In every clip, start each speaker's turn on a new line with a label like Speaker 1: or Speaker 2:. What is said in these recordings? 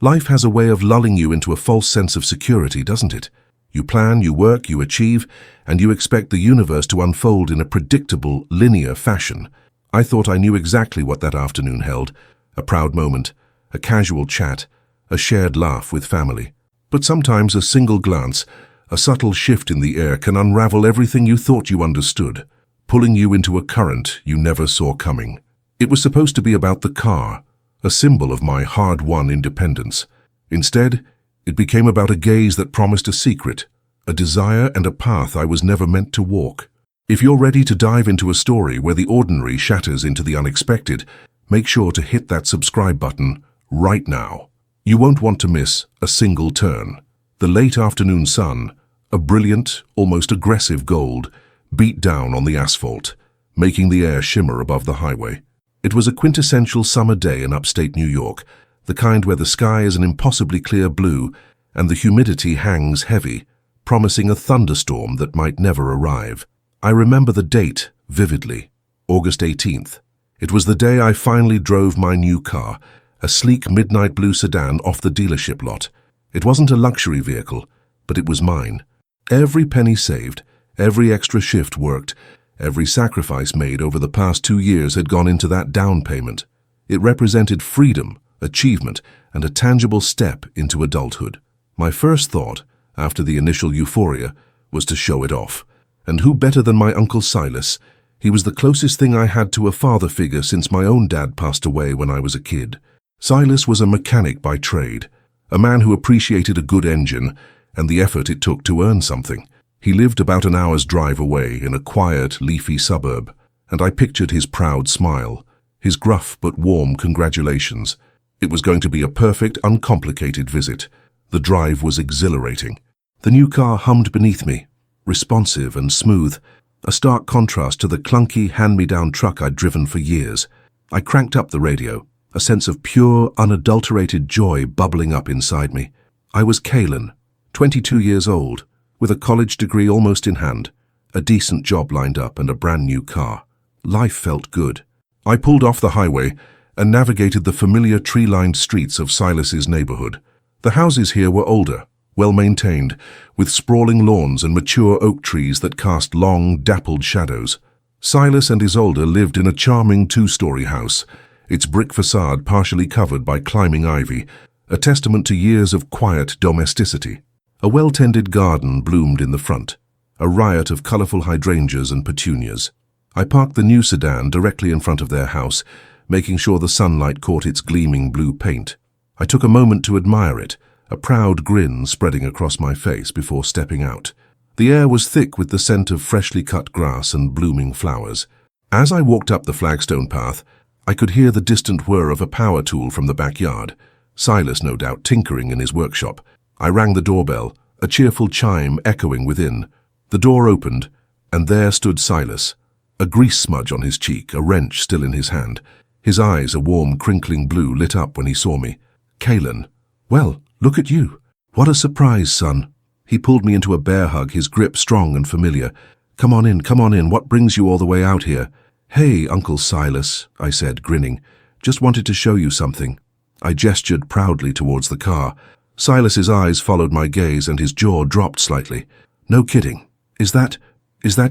Speaker 1: Life has a way of lulling you into a false sense of security, doesn't it? You plan, you work, you achieve, and you expect the universe to unfold in a predictable, linear fashion. I thought I knew exactly what that afternoon held. A proud moment, a casual chat, a shared laugh with family. But sometimes a single glance, a subtle shift in the air can unravel everything you thought you understood, pulling you into a current you never saw coming. It was supposed to be about the car, a symbol of my hard-won independence. Instead, it became about a gaze that promised a secret, a desire and a path I was never meant to walk. If you're ready to dive into a story where the ordinary shatters into the unexpected, make sure to hit that subscribe button right now. You won't want to miss a single turn. The late afternoon sun, a brilliant, almost aggressive gold, beat down on the asphalt, making the air shimmer above the highway. It was a quintessential summer day in upstate New York, the kind where the sky is an impossibly clear blue and the humidity hangs heavy, promising a thunderstorm that might never arrive. I remember the date vividly, August 18th. It was the day I finally drove my new car, a sleek midnight blue sedan off the dealership lot. It wasn't a luxury vehicle, but it was mine. Every penny saved, every extra shift worked, every sacrifice made over the past 2 years had gone into that down payment. It represented freedom, achievement, and a tangible step into adulthood. My first thought, after the initial euphoria, was to show it off. And who better than my Uncle Silas? He was the closest thing I had to a father figure since my own dad passed away when I was a kid. Silas was a mechanic by trade, a man who appreciated a good engine and the effort it took to earn something. He lived about an hour's drive away in a quiet, leafy suburb, and I pictured his proud smile, his gruff but warm congratulations. It was going to be a perfect, uncomplicated visit. The drive was exhilarating. The new car hummed beneath me, responsive and smooth, a stark contrast to the clunky, hand-me-down truck I'd driven for years. I cranked up the radio, a sense of pure, unadulterated joy bubbling up inside me. I was Kalen, 22 years old, with a college degree almost in hand, a decent job lined up and a brand new car. Life felt good. I pulled off the highway and navigated the familiar tree-lined streets of Silas's neighborhood. The houses here were older, well-maintained, with sprawling lawns and mature oak trees that cast long, dappled shadows. Silas and Isolde lived in a charming 2-story house, its brick facade partially covered by climbing ivy, a testament to years of quiet domesticity. A well-tended garden bloomed in the front, a riot of colorful hydrangeas and petunias. I parked the new sedan directly in front of their house, making sure the sunlight caught its gleaming blue paint. I took a moment to admire it, a proud grin spreading across my face before stepping out. The air was thick with the scent of freshly cut grass and blooming flowers. As I walked up the flagstone path, I could hear the distant whir of a power tool from the backyard, Silas no doubt tinkering in his workshop. I rang the doorbell, a cheerful chime echoing within. The door opened, and there stood Silas, a grease smudge on his cheek, a wrench still in his hand. His eyes, a warm, crinkling blue, lit up when he saw me. "Kalen, well, look at you. What a surprise, son." He pulled me into a bear hug, his grip strong and familiar. Come on in. What brings you all the way out here?" "Hey, Uncle Silas," I said, grinning. "Just wanted to show you something." I gestured proudly towards the car. Silas's eyes followed my gaze and his jaw dropped slightly. "No kidding. Is that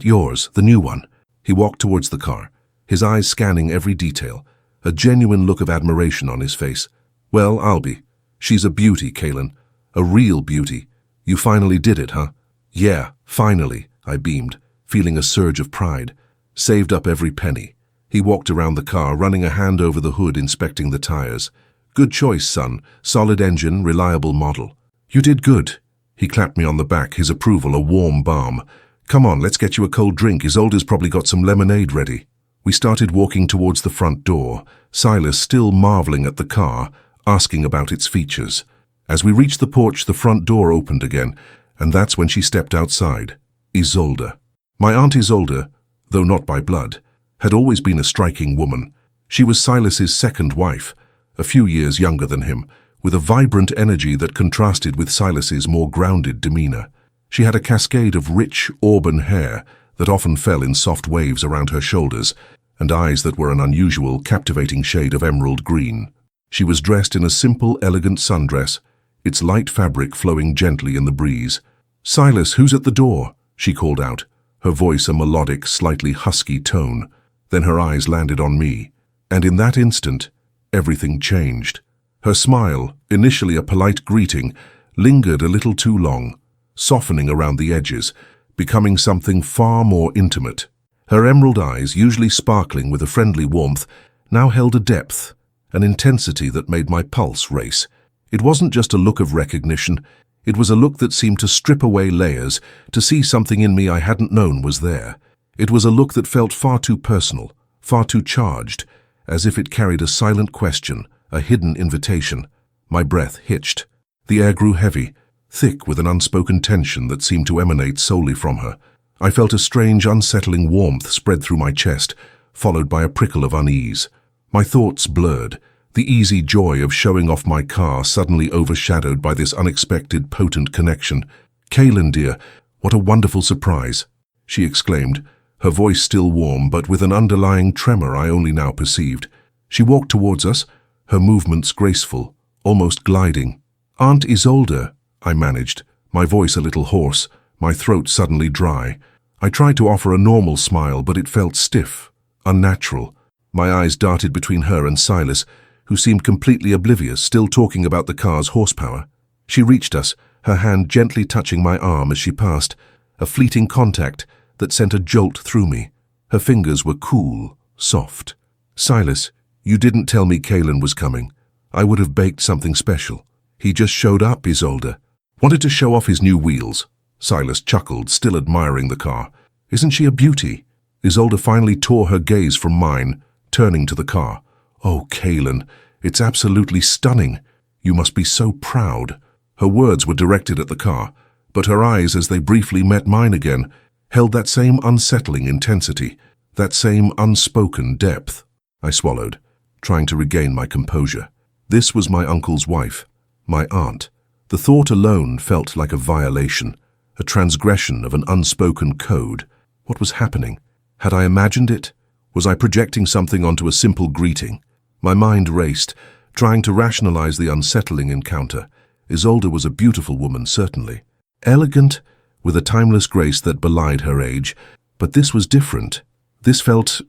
Speaker 1: yours, the new one?" He walked towards the car, his eyes scanning every detail, a genuine look of admiration on his face. "Well, I'll be. She's a beauty, Kalen. A real beauty. You finally did it, huh?" "Yeah, finally," I beamed, feeling a surge of pride. Saved up every penny. He walked around the car, running a hand over the hood, inspecting the tires. "Good choice, son. Solid engine, reliable model." "You did good." He clapped me on the back, his approval a warm balm. "Come on, let's get you a cold drink. Isolde's probably got some lemonade ready." We started walking towards the front door, Silas still marveling at the car, asking about its features. As we reached the porch, the front door opened again, and that's when she stepped outside. Isolde. My Aunt Isolde, though not by blood, had always been a striking woman. She was Silas's second wife, a few years younger than him, with a vibrant energy that contrasted with Silas's more grounded demeanor. She had a cascade of rich, auburn hair that often fell in soft waves around her shoulders, and eyes that were an unusual, captivating shade of emerald green. She was dressed in a simple, elegant sundress, its light fabric flowing gently in the breeze. "Silas, who's at the door?" she called out, her voice a melodic, slightly husky tone. Then her eyes landed on me, and in that instant, everything changed. Her smile, initially a polite greeting, lingered a little too long, softening around the edges, becoming something far more intimate. Her emerald eyes, usually sparkling with a friendly warmth, now held a depth, an intensity that made my pulse race. It wasn't just a look of recognition, it was a look that seemed to strip away layers, to see something in me I hadn't known was there. It was a look that felt far too personal, far too charged, as if it carried a silent question, a hidden invitation. My breath hitched. The air grew heavy, thick with an unspoken tension that seemed to emanate solely from her. I felt a strange, unsettling warmth spread through my chest, followed by a prickle of unease. My thoughts blurred, the easy joy of showing off my car suddenly overshadowed by this unexpected, potent connection. "Kaylin, dear, what a wonderful surprise," she exclaimed, her voice still warm but with an underlying tremor I only now perceived. She walked towards us, her movements graceful, almost gliding. "Aunt Isolde," I managed, my voice a little hoarse, my throat suddenly dry. I tried to offer a normal smile, but it felt stiff, unnatural. My eyes darted between her and Silas, who seemed completely oblivious, still talking about the car's horsepower. She reached us, her hand gently touching my arm as she passed, a fleeting contact that sent a jolt through me. Her fingers were cool, soft. "Silas, you didn't tell me Kaylin was coming. I would have baked something special." "He just showed up, Isolde. Wanted to show off his new wheels." Silas chuckled, still admiring the car. "Isn't she a beauty?" Isolde finally tore her gaze from mine, turning to the car. "Oh, Kaylin, it's absolutely stunning. You must be so proud." Her words were directed at the car, but her eyes, as they briefly met mine again, held that same unsettling intensity, that same unspoken depth. I swallowed, trying to regain my composure. This was my uncle's wife, my aunt. The thought alone felt like a violation, a transgression of an unspoken code. What was happening? Had I imagined it? Was I projecting something onto a simple greeting? My mind raced, trying to rationalize the unsettling encounter. Isolde was a beautiful woman, certainly. Elegant, with a timeless grace that belied her age. But this was different. This felt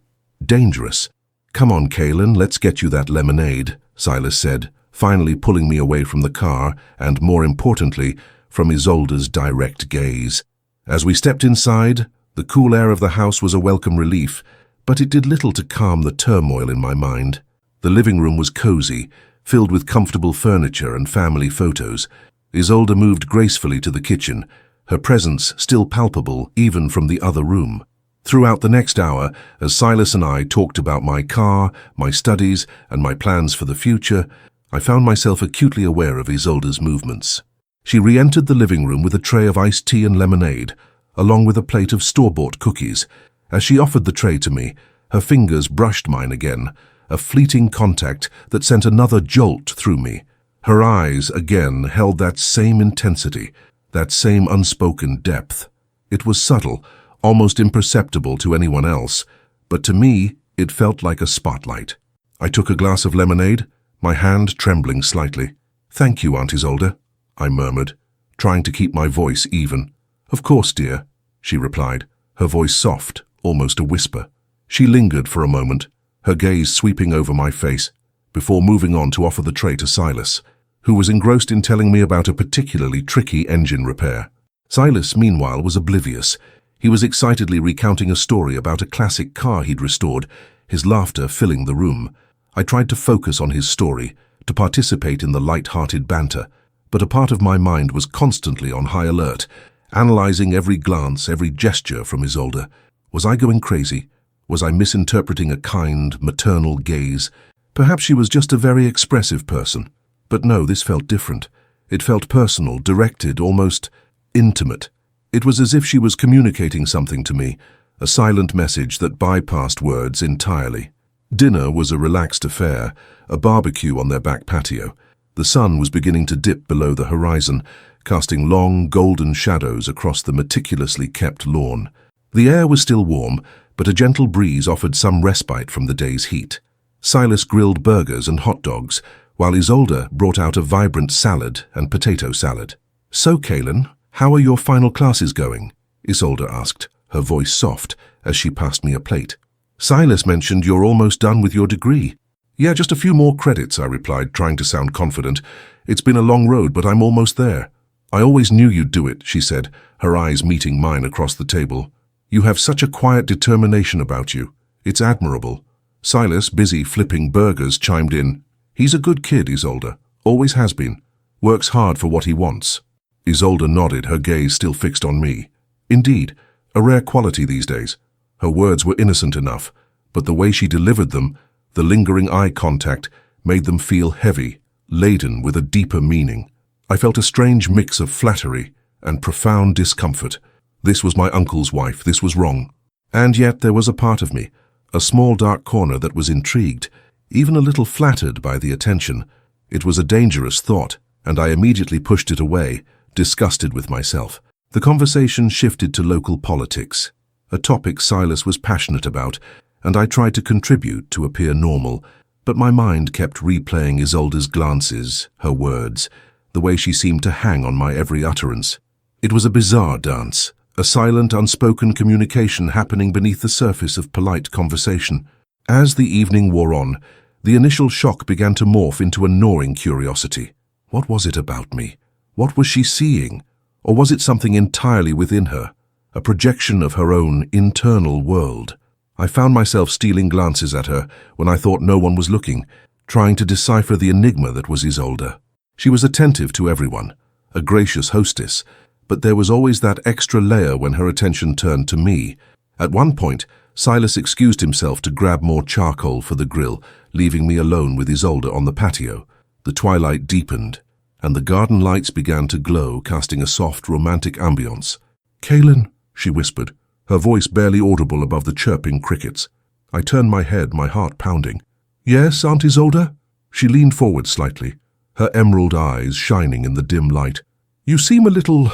Speaker 1: dangerous. "Come on, Kaylin, let's get you that lemonade," Silas said, finally pulling me away from the car and, more importantly, from Isolde's direct gaze. As we stepped inside, the cool air of the house was a welcome relief, but it did little to calm the turmoil in my mind. The living room was cozy, filled with comfortable furniture and family photos. Isolde moved gracefully to the kitchen, her presence still palpable even from the other room. Throughout the next hour, as Silas and I talked about my car, my studies, and my plans for the future, I found myself acutely aware of Isolde's movements. She re-entered the living room with a tray of iced tea and lemonade, along with a plate of store-bought cookies. As she offered the tray to me, her fingers brushed mine again, a fleeting contact that sent another jolt through me. Her eyes, again, held that same intensity, that same unspoken depth. It was subtle, almost imperceptible to anyone else, but to me, it felt like a spotlight. I took a glass of lemonade, my hand trembling slightly. "Thank you, Aunt Isolde," I murmured, trying to keep my voice even. "Of course, dear," she replied, her voice soft, almost a whisper. She lingered for a moment, her gaze sweeping over my face, before moving on to offer the tray to Silas, who was engrossed in telling me about a particularly tricky engine repair. Silas, meanwhile, was oblivious. He was excitedly recounting a story about a classic car he'd restored, his laughter filling the room. I tried to focus on his story, to participate in the light-hearted banter, but a part of my mind was constantly on high alert, analyzing every glance, every gesture from Isolde. Was I going crazy? Was I misinterpreting a kind, maternal gaze? Perhaps she was just a very expressive person. But no, this felt different. It felt personal, directed, almost intimate. It was as if she was communicating something to me, a silent message that bypassed words entirely. Dinner was a relaxed affair, a barbecue on their back patio. The sun was beginning to dip below the horizon, casting long, golden shadows across the meticulously kept lawn. The air was still warm, but a gentle breeze offered some respite from the day's heat. Silas grilled burgers and hot dogs, while Isolde brought out a vibrant salad and potato salad. "So, Kaelin, how are your final classes going?" Isolde asked, her voice soft as she passed me a plate. "Silas mentioned you're almost done with your degree." "Yeah, just a few more credits," I replied, trying to sound confident. "It's been a long road, but I'm almost there." "I always knew you'd do it," she said, her eyes meeting mine across the table. "You have such a quiet determination about you. It's admirable." Silas, busy flipping burgers, chimed in. "He's a good kid, Isolde. Always has been. Works hard for what he wants." Isolde nodded, her gaze still fixed on me. Indeed, a rare quality these days. Her words were innocent enough, but the way she delivered them, the lingering eye contact, made them feel heavy, laden with a deeper meaning. I felt a strange mix of flattery and profound discomfort. This was my uncle's wife. This was wrong. And yet there was a part of me, a small dark corner that was intrigued, even a little flattered by the attention. It was a dangerous thought, and I immediately pushed it away, disgusted with myself. The conversation shifted to local politics, a topic Silas was passionate about, and I tried to contribute to appear normal, but my mind kept replaying Isolde's glances, her words, the way she seemed to hang on my every utterance. It was a bizarre dance, a silent, unspoken communication happening beneath the surface of polite conversation. As the evening wore on, the initial shock began to morph into a gnawing curiosity. What was it about me? What was she seeing? Or was it something entirely within her, a projection of her own internal world? I found myself stealing glances at her when I thought no one was looking, trying to decipher the enigma that was Isolde. She was attentive to everyone, a gracious hostess, but there was always that extra layer when her attention turned to me. At one point, Silas excused himself to grab more charcoal for the grill, leaving me alone with Isolde on the patio. The twilight deepened, and the garden lights began to glow, casting a soft, romantic ambience. "Kaelin," she whispered, her voice barely audible above the chirping crickets. I turned my head, my heart pounding. "Yes, Aunt Isolde?" She leaned forward slightly, her emerald eyes shining in the dim light. "You seem a little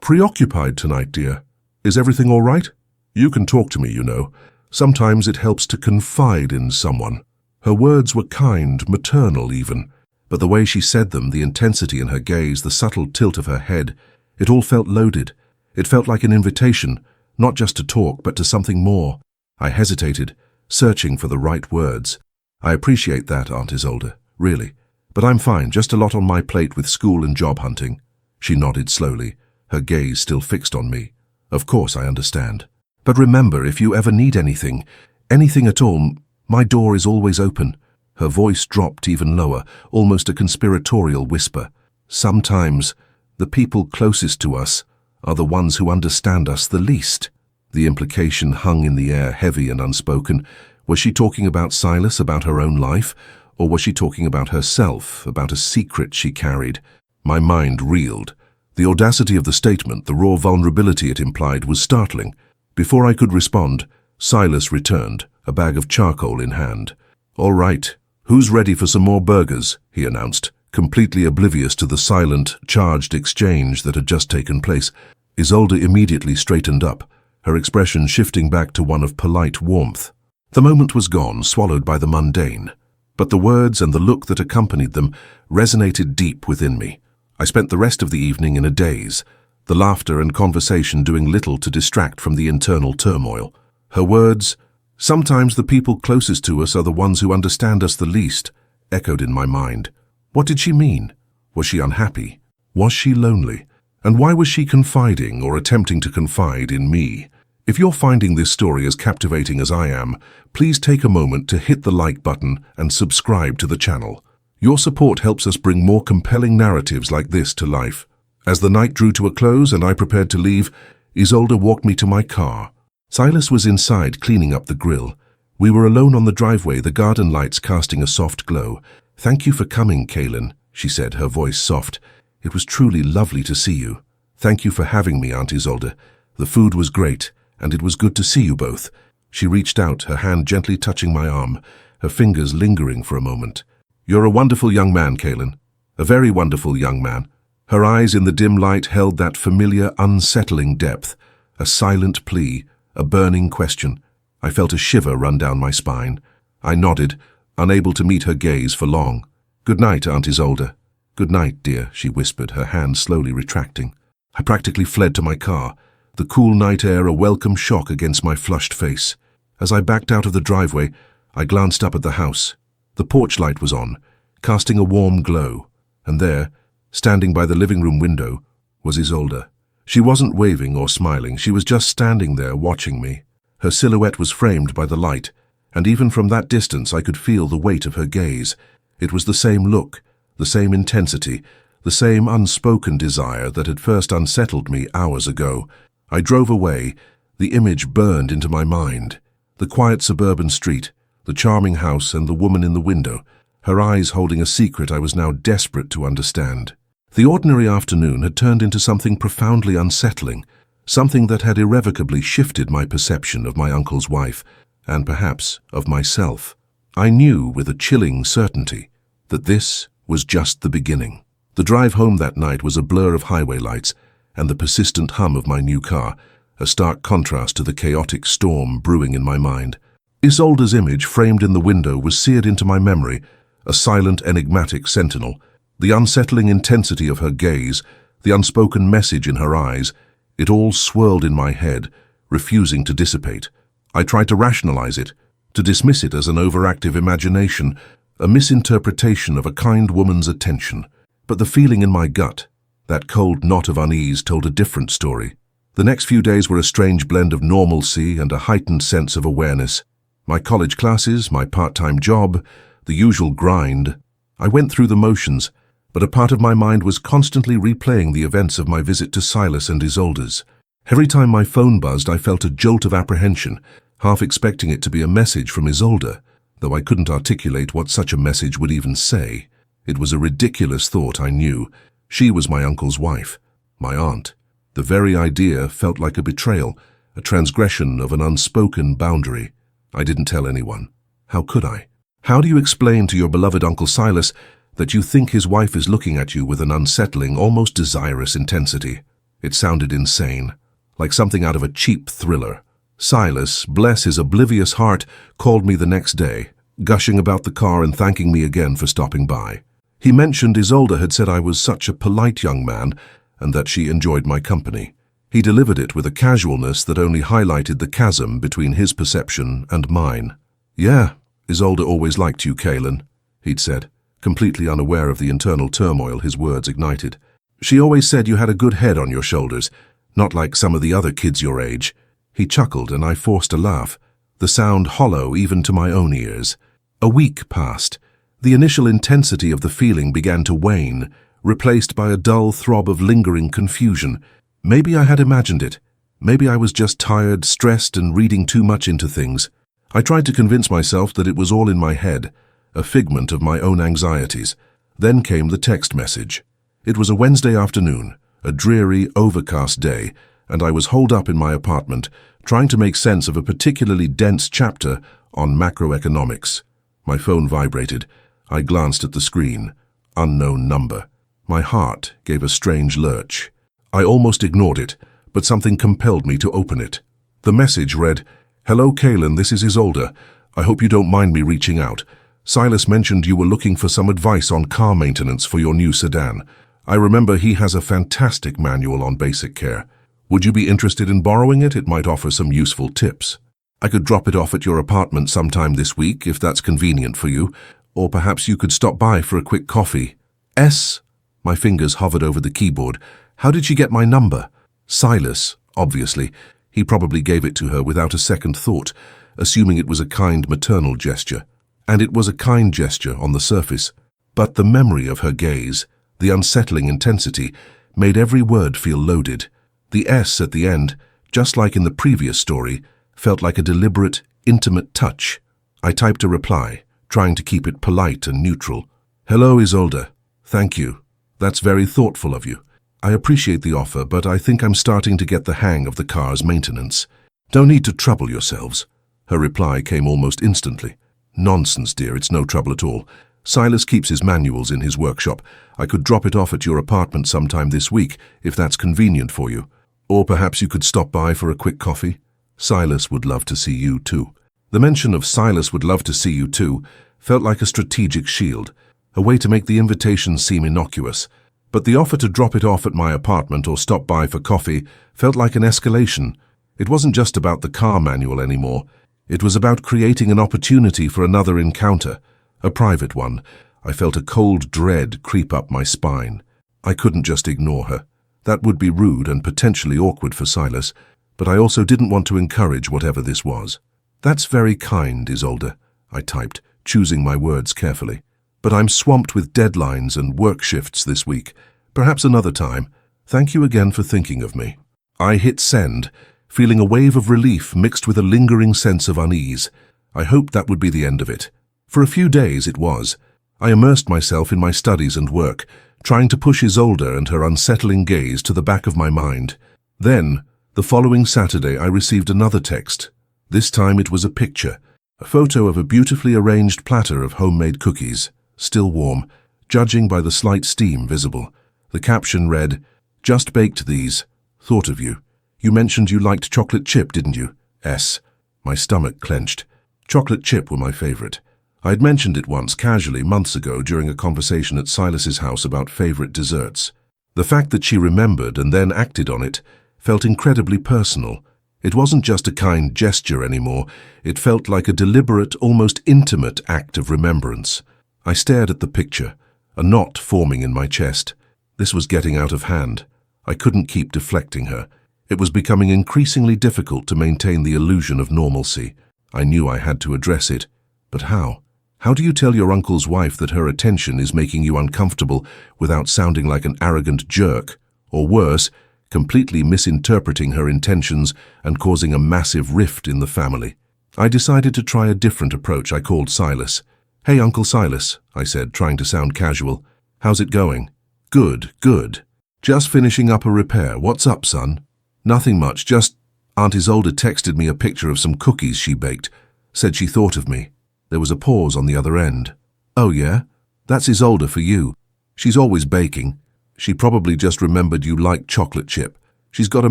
Speaker 1: preoccupied tonight, dear. Is everything all right? You can talk to me, you know. Sometimes it helps to confide in someone." Her words were kind, maternal even, but the way she said them, the intensity in her gaze, the subtle tilt of her head, it all felt loaded. It felt like an invitation, not just to talk, but to something more. I hesitated, searching for the right words. "I appreciate that, Aunt Isolde, really. But I'm fine, just a lot on my plate with school and job hunting." She nodded slowly, her gaze still fixed on me. "Of course I understand. But remember, if you ever need anything at all, my door is always open." Her voice dropped even lower, almost a conspiratorial whisper. "Sometimes the people closest to us are the ones who understand us the least." The implication hung in the air, heavy and unspoken. Was she talking about Silas, about her own life? Or was she talking about herself, about a secret she carried? My mind reeled. The audacity of the statement, the raw vulnerability it implied, was startling. Before I could respond, Silas returned, a bag of charcoal in hand. "All right, who's ready for some more burgers?" he announced, completely oblivious to the silent, charged exchange that had just taken place. Isolde immediately straightened up, her expression shifting back to one of polite warmth. The moment was gone, swallowed by the mundane, but the words and the look that accompanied them resonated deep within me. I spent the rest of the evening in a daze, the laughter and conversation doing little to distract from the internal turmoil. Her words, "Sometimes the people closest to us are the ones who understand us the least," echoed in my mind. What did she mean? Was she unhappy? Was she lonely? And why was she confiding or attempting to confide in me? If you're finding this story as captivating as I am, please take a moment to hit the like button and subscribe to the channel. Your support helps us bring more compelling narratives like this to life. As the night drew to a close and I prepared to leave, Isolde walked me to my car. Silas was inside cleaning up the grill. We were alone on the driveway, the garden lights casting a soft glow. "Thank you for coming, Kaelin," she said, her voice soft. "It was truly lovely to see you." "Thank you for having me, Aunt Isolde. The food was great, and it was good to see you both." She reached out, her hand gently touching my arm, her fingers lingering for a moment. "You're a wonderful young man, Kaelin. A very wonderful young man." Her eyes in the dim light held that familiar, unsettling depth, a silent plea, a burning question. I felt a shiver run down my spine. I nodded, unable to meet her gaze for long. "Good night, Aunt Isolde." "Good night, dear," she whispered, her hand slowly retracting. I practically fled to my car, the cool night air a welcome shock against my flushed face. As I backed out of the driveway, I glanced up at the house. The porch light was on, casting a warm glow, and there, standing by the living room window, was Isolde. She wasn't waving or smiling, she was just standing there watching me. Her silhouette was framed by the light, and even from that distance I could feel the weight of her gaze. It was the same look, the same intensity, the same unspoken desire that had first unsettled me hours ago. I drove away, the image burned into my mind. The quiet suburban street, the charming house and the woman in the window, her eyes holding a secret I was now desperate to understand. The ordinary afternoon had turned into something profoundly unsettling, something that had irrevocably shifted my perception of my uncle's wife, and perhaps of myself. I knew with a chilling certainty that this was just the beginning. The drive home that night was a blur of highway lights and the persistent hum of my new car, a stark contrast to the chaotic storm brewing in my mind. Isolde's image framed in the window was seared into my memory, a silent, enigmatic sentinel. The unsettling intensity of her gaze, the unspoken message in her eyes, it all swirled in my head, refusing to dissipate. I tried to rationalize it, to dismiss it as an overactive imagination, a misinterpretation of a kind woman's attention. But the feeling in my gut, that cold knot of unease, told a different story. The next few days were a strange blend of normalcy and a heightened sense of awareness. My college classes, my part-time job, the usual grind. I went through the motions, but a part of my mind was constantly replaying the events of my visit to Silas and Isolde's. Every time my phone buzzed, I felt a jolt of apprehension, half expecting it to be a message from Isolde, though I couldn't articulate what such a message would even say. It was a ridiculous thought, I knew. She was my uncle's wife, my aunt. The very idea felt like a betrayal, a transgression of an unspoken boundary. I didn't tell anyone. How could I? How do you explain to your beloved Uncle Silas that you think his wife is looking at you with an unsettling, almost desirous intensity? It sounded insane, like something out of a cheap thriller. Silas, bless his oblivious heart, called me the next day, gushing about the car and thanking me again for stopping by. He mentioned Isolde had said I was such a polite young man and that she enjoyed my company. He delivered it with a casualness that only highlighted the chasm between his perception and mine. "Yeah, Isolde always liked you, Kaylin," he'd said, completely unaware of the internal turmoil his words ignited. "She always said you had a good head on your shoulders, not like some of the other kids your age." He chuckled and I forced a laugh, the sound hollow even to my own ears. A week passed. The initial intensity of the feeling began to wane, replaced by a dull throb of lingering confusion. Maybe I had imagined it. Maybe I was just tired, stressed, and reading too much into things. I tried to convince myself that it was all in my head, a figment of my own anxieties. Then came the text message. It was a Wednesday afternoon, a dreary, overcast day, and I was holed up in my apartment, trying to make sense of a particularly dense chapter on macroeconomics. My phone vibrated. I glanced at the screen. Unknown number. My heart gave a strange lurch. I almost ignored it, but something compelled me to open it. The message read, "Hello, Kaylin, this is Isolde. I hope you don't mind me reaching out. Silas mentioned you were looking for some advice on car maintenance for your new sedan. I remember he has a fantastic manual on basic care. Would you be interested in borrowing it? It might offer some useful tips. I could drop it off at your apartment sometime this week, if that's convenient for you, or perhaps you could stop by for a quick coffee." S. My fingers hovered over the keyboard. How did she get my number? Silas, obviously. He probably gave it to her without a second thought, assuming it was a kind maternal gesture. And it was a kind gesture on the surface. But the memory of her gaze, the unsettling intensity, made every word feel loaded. The S at the end, just like in the previous story, felt like a deliberate, intimate touch. I typed a reply, trying to keep it polite and neutral. "Hello, Isolde. Thank you. That's very thoughtful of you. I appreciate the offer, but I think I'm starting to get the hang of the car's maintenance. Don't need to trouble yourselves." Her reply came almost instantly. "Nonsense, dear, it's no trouble at all. Silas keeps his manuals in his workshop. I could drop it off at your apartment sometime this week, if that's convenient for you. Or perhaps you could stop by for a quick coffee. Silas would love to see you too." The mention of "Silas would love to see you too" felt like a strategic shield. a way to make the invitation seem innocuous. But the offer to drop it off at my apartment or stop by for coffee felt like an escalation. It wasn't just about the car manual anymore. It was about creating an opportunity for another encounter, a private one. I felt a cold dread creep up my spine. I couldn't just ignore her. That would be rude and potentially awkward for Silas, but I also didn't want to encourage whatever this was. "That's very kind, Isolde," I typed, choosing my words carefully. "But I'm swamped with deadlines and work shifts this week. Perhaps another time. Thank you again for thinking of me." I hit send, feeling a wave of relief mixed with a lingering sense of unease. I hoped that would be the end of it. For a few days it was. I immersed myself in my studies and work, trying to push Isolde and her unsettling gaze to the back of my mind. Then, the following Saturday, I received another text. This time it was a picture, a photo of a beautifully arranged platter of homemade cookies, still warm, judging by the slight steam visible. The caption read, "Just baked these. Thought of you. You mentioned you liked chocolate chip, didn't you? S." My stomach clenched. Chocolate chip were my favorite. I had mentioned it once casually months ago during a conversation at Silas's house about favorite desserts. The fact that she remembered and then acted on it felt incredibly personal. It wasn't just a kind gesture anymore. It felt like a deliberate, almost intimate act of remembrance. I stared at the picture, a knot forming in my chest. This was getting out of hand. I couldn't keep deflecting her. It was becoming increasingly difficult to maintain the illusion of normalcy. I knew I had to address it. But how? How do you tell your uncle's wife that her attention is making you uncomfortable without sounding like an arrogant jerk? Or worse, completely misinterpreting her intentions and causing a massive rift in the family? I decided to try a different approach. I called Silas. "Hey, Uncle Silas," I said, trying to sound casual. "How's it going?" "Good, good. Just finishing up a repair. What's up, son?" "Nothing much, just Aunt Isolde texted me a picture of some cookies she baked. Said she thought of me." There was a pause on the other end. "Oh yeah? That's Isolde for you. She's always baking. She probably just remembered you liked chocolate chip. She's got a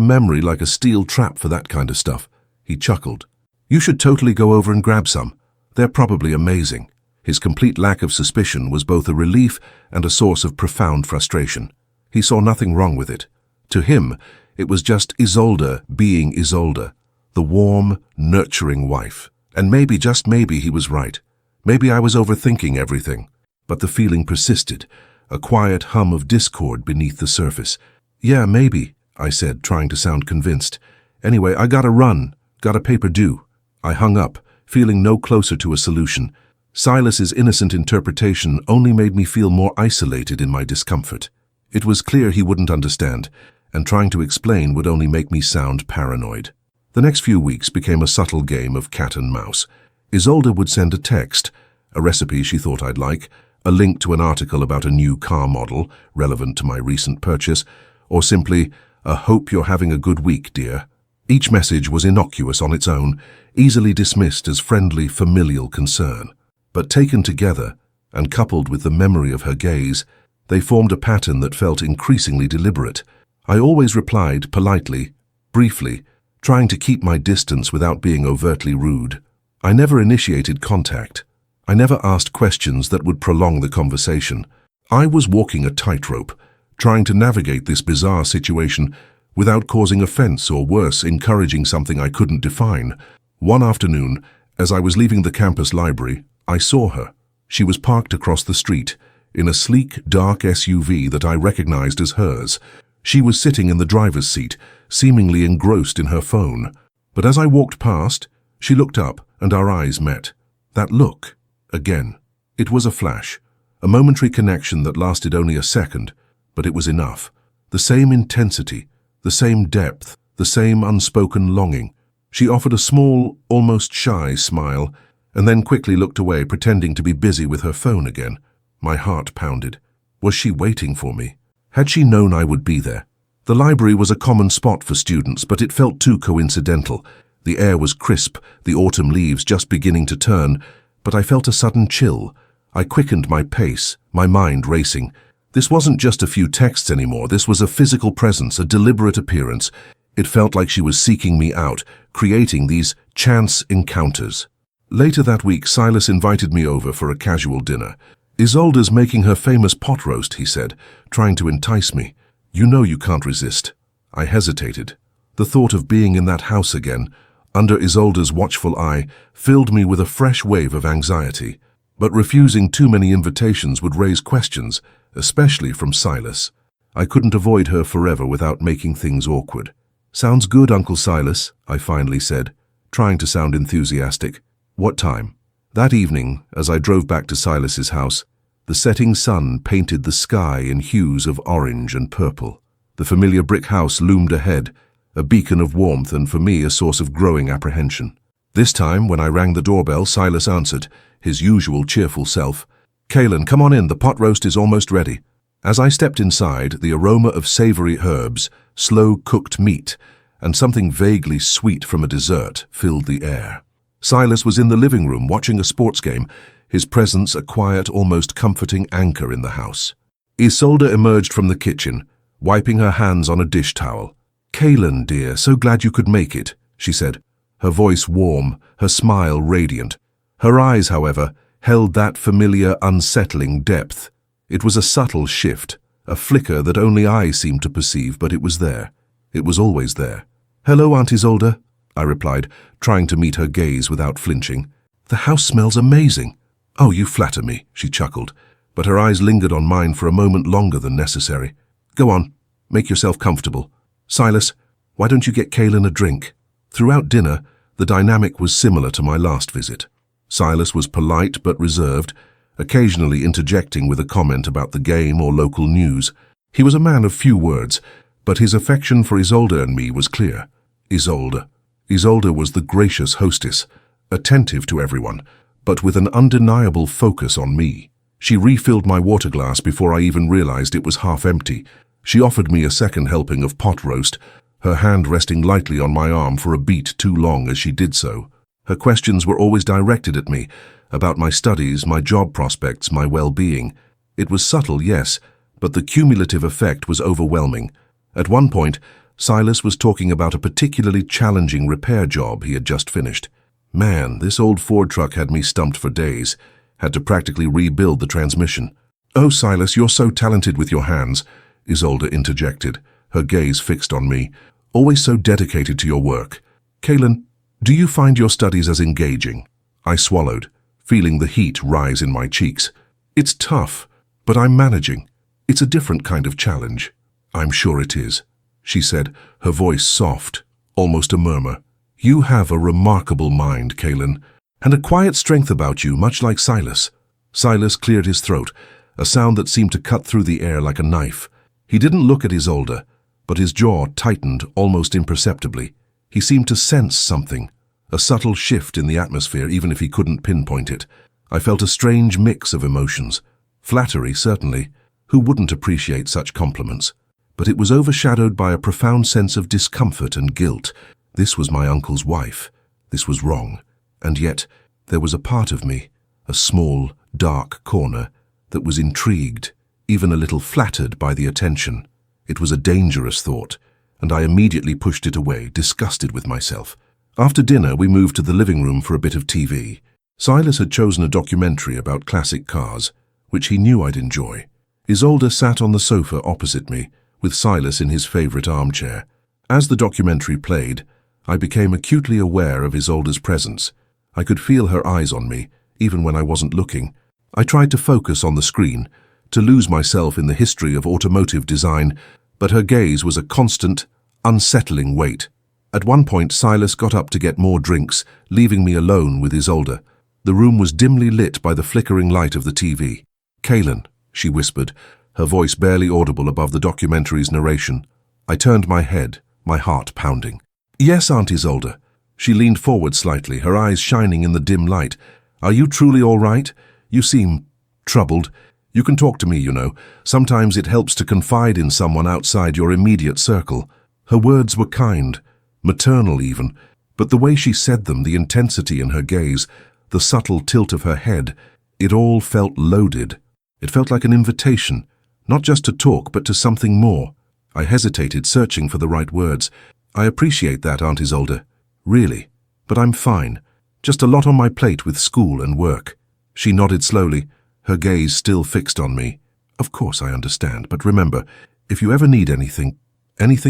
Speaker 1: memory like a steel trap for that kind of stuff." He chuckled. "You should totally go over and grab some. They're probably amazing." His complete lack of suspicion was both a relief and a source of profound frustration. He saw nothing wrong with it. To him, it was just Isolde being Isolde, the warm, nurturing wife. And maybe, just maybe, he was right. Maybe I was overthinking everything. But the feeling persisted, a quiet hum of discord beneath the surface. "Yeah, maybe," I said, trying to sound convinced. "Anyway, I gotta run. Got a paper due." I hung up, feeling no closer to a solution. Silas's innocent interpretation only made me feel more isolated in my discomfort. It was clear he wouldn't understand, and trying to explain would only make me sound paranoid. The next few weeks became a subtle game of cat and mouse. Isolde would send a text, a recipe she thought I'd like, a link to an article about a new car model relevant to my recent purchase, or simply, "I hope you're having a good week, dear." Each message was innocuous on its own, easily dismissed as friendly, familial concern. But taken together, and coupled with the memory of her gaze, they formed a pattern that felt increasingly deliberate. I always replied politely, briefly, trying to keep my distance without being overtly rude. I never initiated contact. I never asked questions that would prolong the conversation. I was walking a tightrope, trying to navigate this bizarre situation without causing offense or worse, encouraging something I couldn't define. One afternoon, as I was leaving the campus library, I saw her. She was parked across the street, in a sleek, dark SUV that I recognized as hers. She was sitting in the driver's seat, seemingly engrossed in her phone. But as I walked past, she looked up and our eyes met. That look, again. It was a flash, a momentary connection that lasted only a second, but it was enough. The same intensity, the same depth, the same unspoken longing. She offered a small, almost shy smile, and then quickly looked away, pretending to be busy with her phone again. My heart pounded. Was she waiting for me? Had she known I would be there? The library was a common spot for students, but it felt too coincidental. The air was crisp, the autumn leaves just beginning to turn, but I felt a sudden chill. I quickened my pace, my mind racing. This wasn't just a few texts anymore. This was a physical presence, a deliberate appearance. It felt like she was seeking me out, creating these chance encounters. Later that week, Silas invited me over for a casual dinner. Isolde's making her famous pot roast, he said, trying to entice me. You know you can't resist. I hesitated. The thought of being in that house again, under Isolde's watchful eye, filled me with a fresh wave of anxiety. But refusing too many invitations would raise questions, especially from Silas. I couldn't avoid her forever without making things awkward. Sounds good, Uncle Silas, I finally said, trying to sound enthusiastic. What time? That evening, as I drove back to Silas's house, the setting sun painted the sky in hues of orange and purple. The familiar brick house loomed ahead, a beacon of warmth and for me a source of growing apprehension. This time, when I rang the doorbell, Silas answered, his usual cheerful self. Kaelan, come on in, the pot roast is almost ready. As I stepped inside, the aroma of savory herbs, slow-cooked meat, and something vaguely sweet from a dessert filled the air. Silas was in the living room watching a sports game, his presence a quiet, almost comforting anchor in the house. Isolde emerged from the kitchen, wiping her hands on a dish towel. Kaelan, dear, so glad you could make it, she said, her voice warm, her smile radiant. Her eyes, however, held that familiar, unsettling depth. It was a subtle shift, a flicker that only I seemed to perceive, but it was there. It was always there. Hello, Aunt Isolde, I replied, trying to meet her gaze without flinching. The house smells amazing. Oh, you flatter me, she chuckled, but her eyes lingered on mine for a moment longer than necessary. Go on, make yourself comfortable. Silas, why don't you get Kaelan a drink? Throughout dinner, the dynamic was similar to my last visit. Silas was polite but reserved, occasionally interjecting with a comment about the game or local news. He was a man of few words, but his affection for Isolde and me was clear. Isolde. Isolde was the gracious hostess, attentive to everyone, but with an undeniable focus on me. She refilled my water glass before I even realized it was half empty. She offered me a second helping of pot roast, her hand resting lightly on my arm for a beat too long as she did so. Her questions were always directed at me, about my studies, my job prospects, my well-being. It was subtle, yes, but the cumulative effect was overwhelming. At one point, Silas was talking about a particularly challenging repair job he had just finished. Man, this old Ford truck had me stumped for days. Had to practically rebuild the transmission. Oh, Silas, you're so talented with your hands, Isolde interjected, her gaze fixed on me. Always so dedicated to your work. Kaelan, do you find your studies as engaging? I swallowed, feeling the heat rise in my cheeks. It's tough, but I'm managing. It's a different kind of challenge. I'm sure it is, she said, her voice soft, almost a murmur. You have a remarkable mind, Kaelan, and a quiet strength about you, much like Silas. Silas cleared his throat, a sound that seemed to cut through the air like a knife. He didn't look at Isolde, but his jaw tightened almost imperceptibly. He seemed to sense something, a subtle shift in the atmosphere, even if he couldn't pinpoint it. I felt a strange mix of emotions. Flattery, certainly. Who wouldn't appreciate such compliments? But it was overshadowed by a profound sense of discomfort and guilt. This was my uncle's wife. This was wrong. And yet, there was a part of me, a small, dark corner, that was intrigued, even a little flattered by the attention. It was a dangerous thought, and I immediately pushed it away, disgusted with myself. After dinner, we moved to the living room for a bit of TV. Silas had chosen a documentary about classic cars, which he knew I'd enjoy. Isolde sat on the sofa opposite me, with Silas in his favorite armchair. As the documentary played, I became acutely aware of Isolde's presence. I could feel her eyes on me, even when I wasn't looking. I tried to focus on the screen, to lose myself in the history of automotive design, but her gaze was a constant, unsettling weight. At one point, Silas got up to get more drinks, leaving me alone with Isolde. The room was dimly lit by the flickering light of the TV. Kaelan, she whispered, her voice barely audible above the documentary's narration. I turned my head, my heart pounding. Yes, Aunt Isolde. She leaned forward slightly, her eyes shining in the dim light. Are you truly all right? You seem troubled. You can talk to me, you know. Sometimes it helps to confide in someone outside your immediate circle. Her words were kind, maternal even, but the way she said them, the intensity in her gaze, the subtle tilt of her head, it all felt loaded. It felt like an invitation, not just to talk, but to something more. I hesitated, searching for the right words. I appreciate that, Aunt Isolde. Really. But I'm fine. Just a lot on my plate with school and work. She nodded slowly. her gaze still fixed on me. "Of course I understand, but remember, if you ever need anything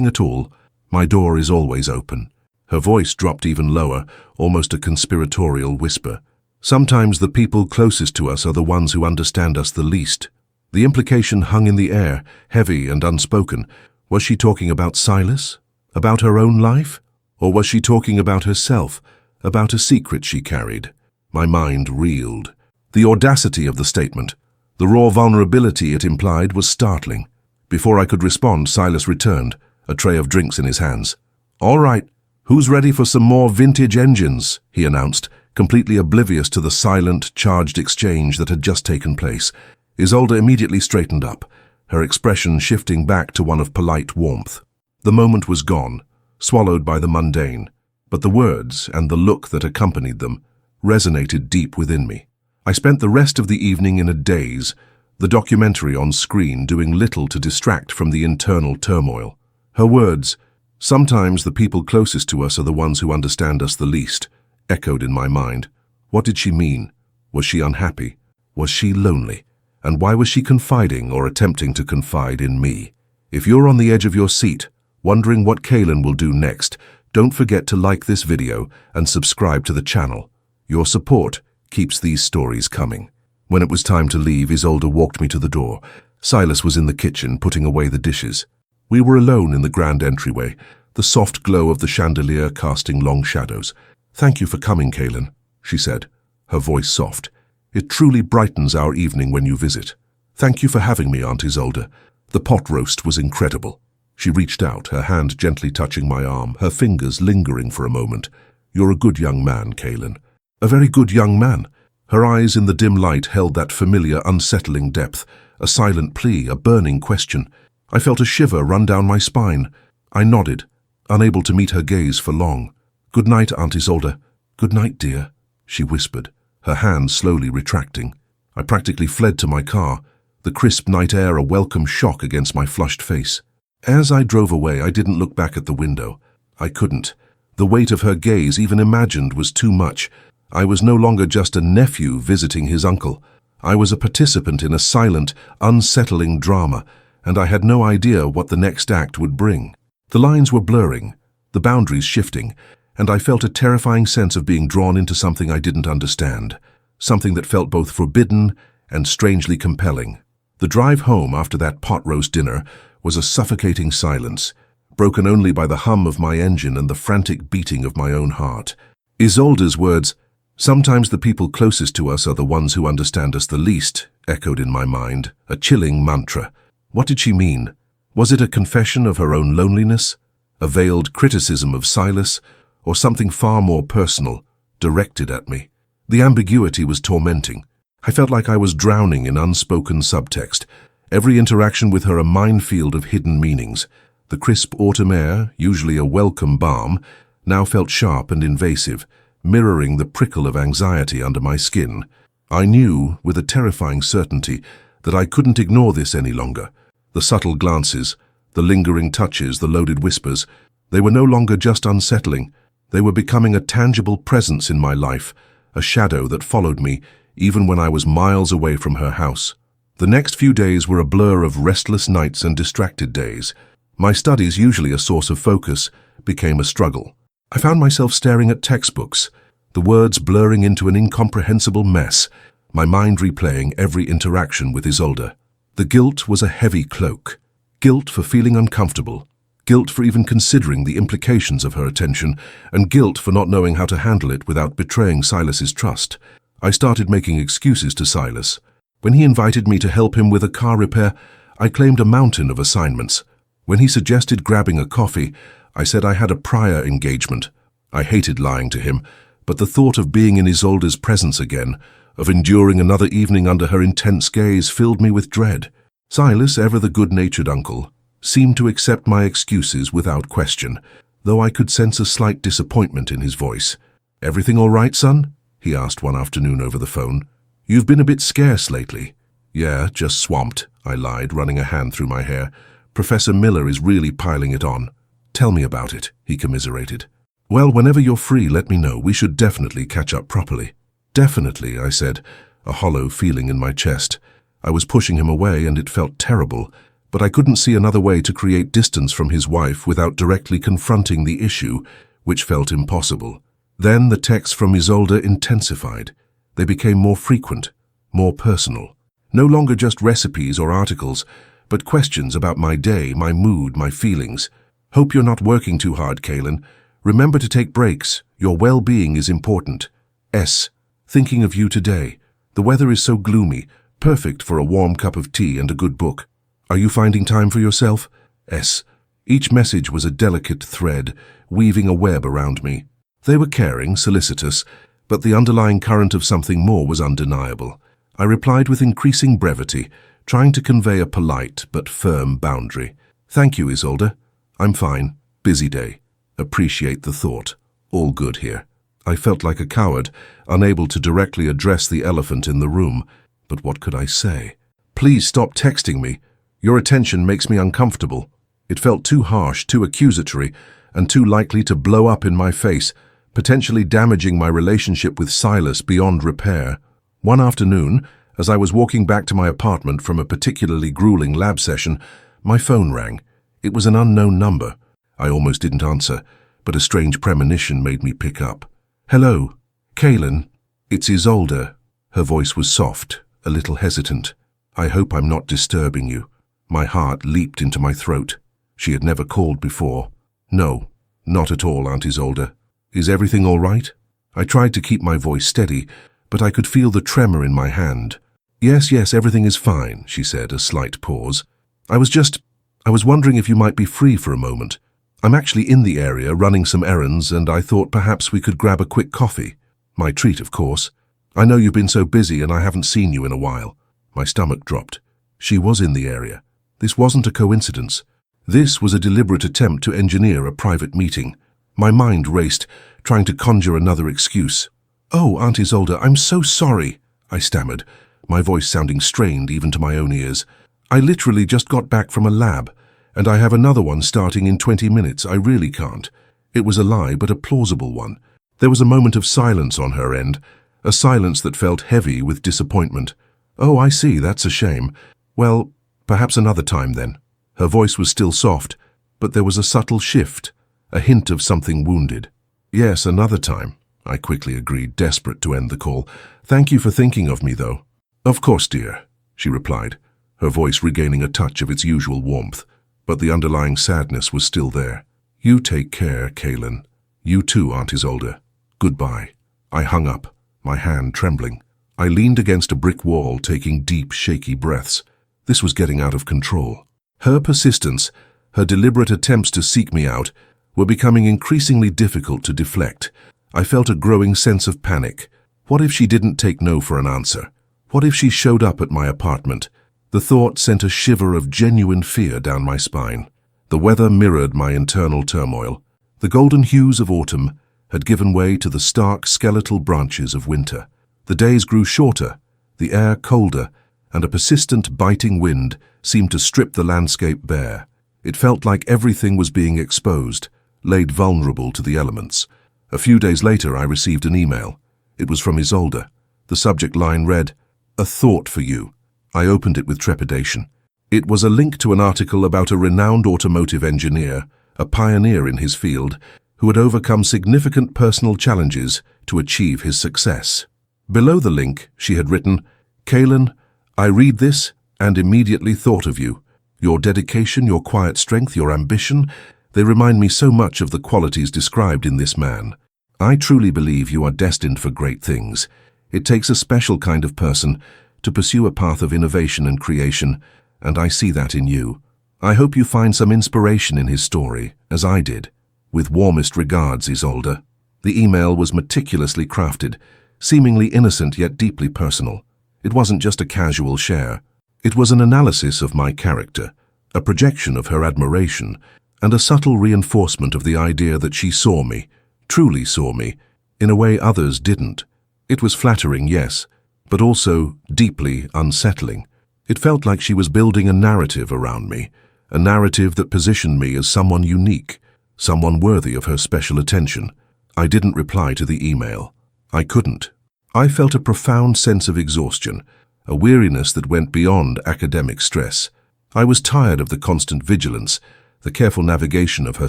Speaker 1: at all, my door is always open." Her voice dropped even lower, almost a conspiratorial whisper. "Sometimes the people closest to us are the ones who understand us the least." The implication hung in the air, heavy and unspoken. Was she talking about Silas? About her own life? Or was she talking about herself, about a secret she carried? My mind reeled. The audacity of the statement, the raw vulnerability it implied, was startling. Before I could respond, Silas returned, a tray of drinks in his hands. "All right, who's ready for some more vintage engines?" he announced, completely oblivious to the silent, charged exchange that had just taken place. Isolde immediately straightened up, her expression shifting back to one of polite warmth. The moment was gone, swallowed by the mundane, but the words and the look that accompanied them resonated deep within me. I spent the rest of the evening in a daze, the documentary on screen doing little to distract from the internal turmoil. Her words, "Sometimes the people closest to us are the ones who understand us the least," echoed in my mind. What did she mean? Was she unhappy? Was she lonely? And why was she confiding or attempting to confide in me? If you're on the edge of your seat, wondering what Kaylin will do next, don't forget to like this video and subscribe to the channel. Your support keeps these stories coming. When it was time to leave, Isolde walked me to the door. Silas was in the kitchen, putting away the dishes. We were alone in the grand entryway, the soft glow of the chandelier casting long shadows. "Thank you for coming, Kaylin," she said, her voice soft. "It truly brightens our evening when you visit. Thank you for having me, Aunt Isolde. The pot roast was incredible." She reached out, her hand gently touching my arm, her fingers lingering for a moment. "You're a good young man, Kaylin." "A very good young man." Her eyes in the dim light held that familiar, unsettling depth, a silent plea, a burning question. I felt a shiver run down my spine. I nodded, unable to meet her gaze for long. "Good night, Aunt Isolde." "Good night, dear," she whispered, her hand slowly retracting. I practically fled to my car, the crisp night air a welcome shock against my flushed face. As I drove away, I didn't look back at the window. I couldn't. The weight of her gaze, even imagined, was too much. I was no longer just a nephew visiting his uncle. I was a participant in a silent, unsettling drama, and I had no idea what the next act would bring. The lines were blurring, the boundaries shifting, and I felt a terrifying sense of being drawn into something I didn't understand, something that felt both forbidden and strangely compelling. The drive home after that pot roast dinner was a suffocating silence, broken only by the hum of my engine and the frantic beating of my own heart. Isolde's words, "Sometimes the people closest to us are the ones who understand us the least," echoed in my mind, a chilling mantra. What did she mean? Was it a confession of her own loneliness, a veiled criticism of Silas, or something far more personal, directed at me? The ambiguity was tormenting. I felt like I was drowning in unspoken subtext, every interaction with her a minefield of hidden meanings. The crisp autumn air, usually a welcome balm, now felt sharp and invasive, mirroring the prickle of anxiety under my skin. I knew, with a terrifying certainty, that I couldn't ignore this any longer. The subtle glances, the lingering touches, the loaded whispers, they were no longer just unsettling. They were becoming a tangible presence in my life, a shadow that followed me even when I was miles away from her house. The next few days were a blur of restless nights and distracted days. My studies, usually a source of focus, became a struggle. I found myself staring at textbooks, the words blurring into an incomprehensible mess, my mind replaying every interaction with Isolde. The guilt was a heavy cloak. Guilt for feeling uncomfortable, guilt for even considering the implications of her attention, and guilt for not knowing how to handle it without betraying Silas's trust. I started making excuses to Silas. When he invited me to help him with a car repair, I claimed a mountain of assignments. When he suggested grabbing a coffee, I said I had a prior engagement. I hated lying to him, but the thought of being in Isolde's presence again, of enduring another evening under her intense gaze, filled me with dread. Silas, ever the good-natured uncle, seemed to accept my excuses without question, though I could sense a slight disappointment in his voice. "Everything all right, son?" he asked one afternoon over the phone. "You've been a bit scarce lately." "Yeah, just swamped," I lied, running a hand through my hair. "Professor Miller is really piling it on." "Tell me about it," he commiserated. "Well, whenever you're free, let me know. We should definitely catch up properly." "Definitely," I said, a hollow feeling in my chest. I was pushing him away and it felt terrible, but I couldn't see another way to create distance from his wife without directly confronting the issue, which felt impossible. Then the texts from Isolde intensified. They became more frequent, more personal. No longer just recipes or articles, but questions about my day, my mood, my feelings. Hope you're not working too hard, Kaylin. Remember to take breaks. Your well-being is important. S. Thinking of you today. The weather is so gloomy, perfect for a warm cup of tea and a good book. Are you finding time for yourself? S. Each message was a delicate thread, weaving a web around me. They were caring, solicitous, but the underlying current of something more was undeniable. I replied with increasing brevity, trying to convey a polite but firm boundary. Thank you, Isolde. I'm fine. Busy day. Appreciate the thought. All good here. I felt like a coward, unable to directly address the elephant in the room. But what could I say? Please stop texting me. Your attention makes me uncomfortable. It felt too harsh, too accusatory, and too likely to blow up in my face, potentially damaging my relationship with Silas beyond repair. One afternoon, as I was walking back to my apartment from a particularly grueling lab session, my phone rang. It was an unknown number. I almost didn't answer, but a strange premonition made me pick up. Hello, Kaylin. It's Isolde. Her voice was soft, a little hesitant. I hope I'm not disturbing you. My heart leaped into my throat. She had never called before. No, not at all, Aunt Isolde. Is everything all right? I tried to keep my voice steady, but I could feel the tremor in my hand. Yes, everything is fine, she said, a slight pause. I was wondering if you might be free for a moment. I'm actually in the area running some errands, and I thought perhaps we could grab a quick coffee. My treat, of course. I know you've been so busy and I haven't seen you in a while. My stomach dropped. She was in the area. This wasn't a coincidence. This was a deliberate attempt to engineer a private meeting. My mind raced, trying to conjure another excuse. Oh, Aunt Isolde, I'm so sorry, I stammered, my voice sounding strained even to my own ears. I literally just got back from a lab, and I have another one starting in 20 minutes. I really can't. It was a lie, but a plausible one. There was a moment of silence on her end, a silence that felt heavy with disappointment. Oh, I see, that's a shame. Well, perhaps another time then. Her voice was still soft, but there was a subtle shift, a hint of something wounded. Yes, another time, I quickly agreed, desperate to end the call. Thank you for thinking of me, though. Of course, dear, she replied, her voice regaining a touch of its usual warmth, but the underlying sadness was still there. You take care, Kaylin. You too, Aunt Isolde. Goodbye. I hung up, my hand trembling. I leaned against a brick wall, taking deep, shaky breaths. This was getting out of control. Her persistence, her deliberate attempts to seek me out, were becoming increasingly difficult to deflect. I felt a growing sense of panic. What if she didn't take no for an answer? What if she showed up at my apartment? The thought sent a shiver of genuine fear down my spine. The weather mirrored my internal turmoil. The golden hues of autumn had given way to the stark skeletal branches of winter. The days grew shorter, the air colder, and a persistent biting wind seemed to strip the landscape bare. It felt like everything was being exposed, laid vulnerable to the elements. A few days later, I received an email. It was from Isolde. The subject line read, "A thought for you." I opened it with trepidation. It was a link to an article about a renowned automotive engineer, a pioneer in his field, who had overcome significant personal challenges to achieve his success. Below the link, she had written, "Kaylin, I read this and immediately thought of you. Your dedication, your quiet strength, your ambition, they remind me so much of the qualities described in this man. I truly believe you are destined for great things. It takes a special kind of person to pursue a path of innovation and creation, and I see that in you. I hope you find some inspiration in his story, as I did. With warmest regards, Isolde." The email was meticulously crafted, seemingly innocent yet deeply personal. It wasn't just a casual share. It was an analysis of my character, a projection of her admiration, and a subtle reinforcement of the idea that she saw me, truly saw me, in a way others didn't. It was flattering, yes, but also deeply unsettling. It felt like she was building a narrative around me, a narrative that positioned me as someone unique, someone worthy of her special attention. I didn't reply to the email. I couldn't. I felt a profound sense of exhaustion, a weariness that went beyond academic stress. I was tired of the constant vigilance, the careful navigation of her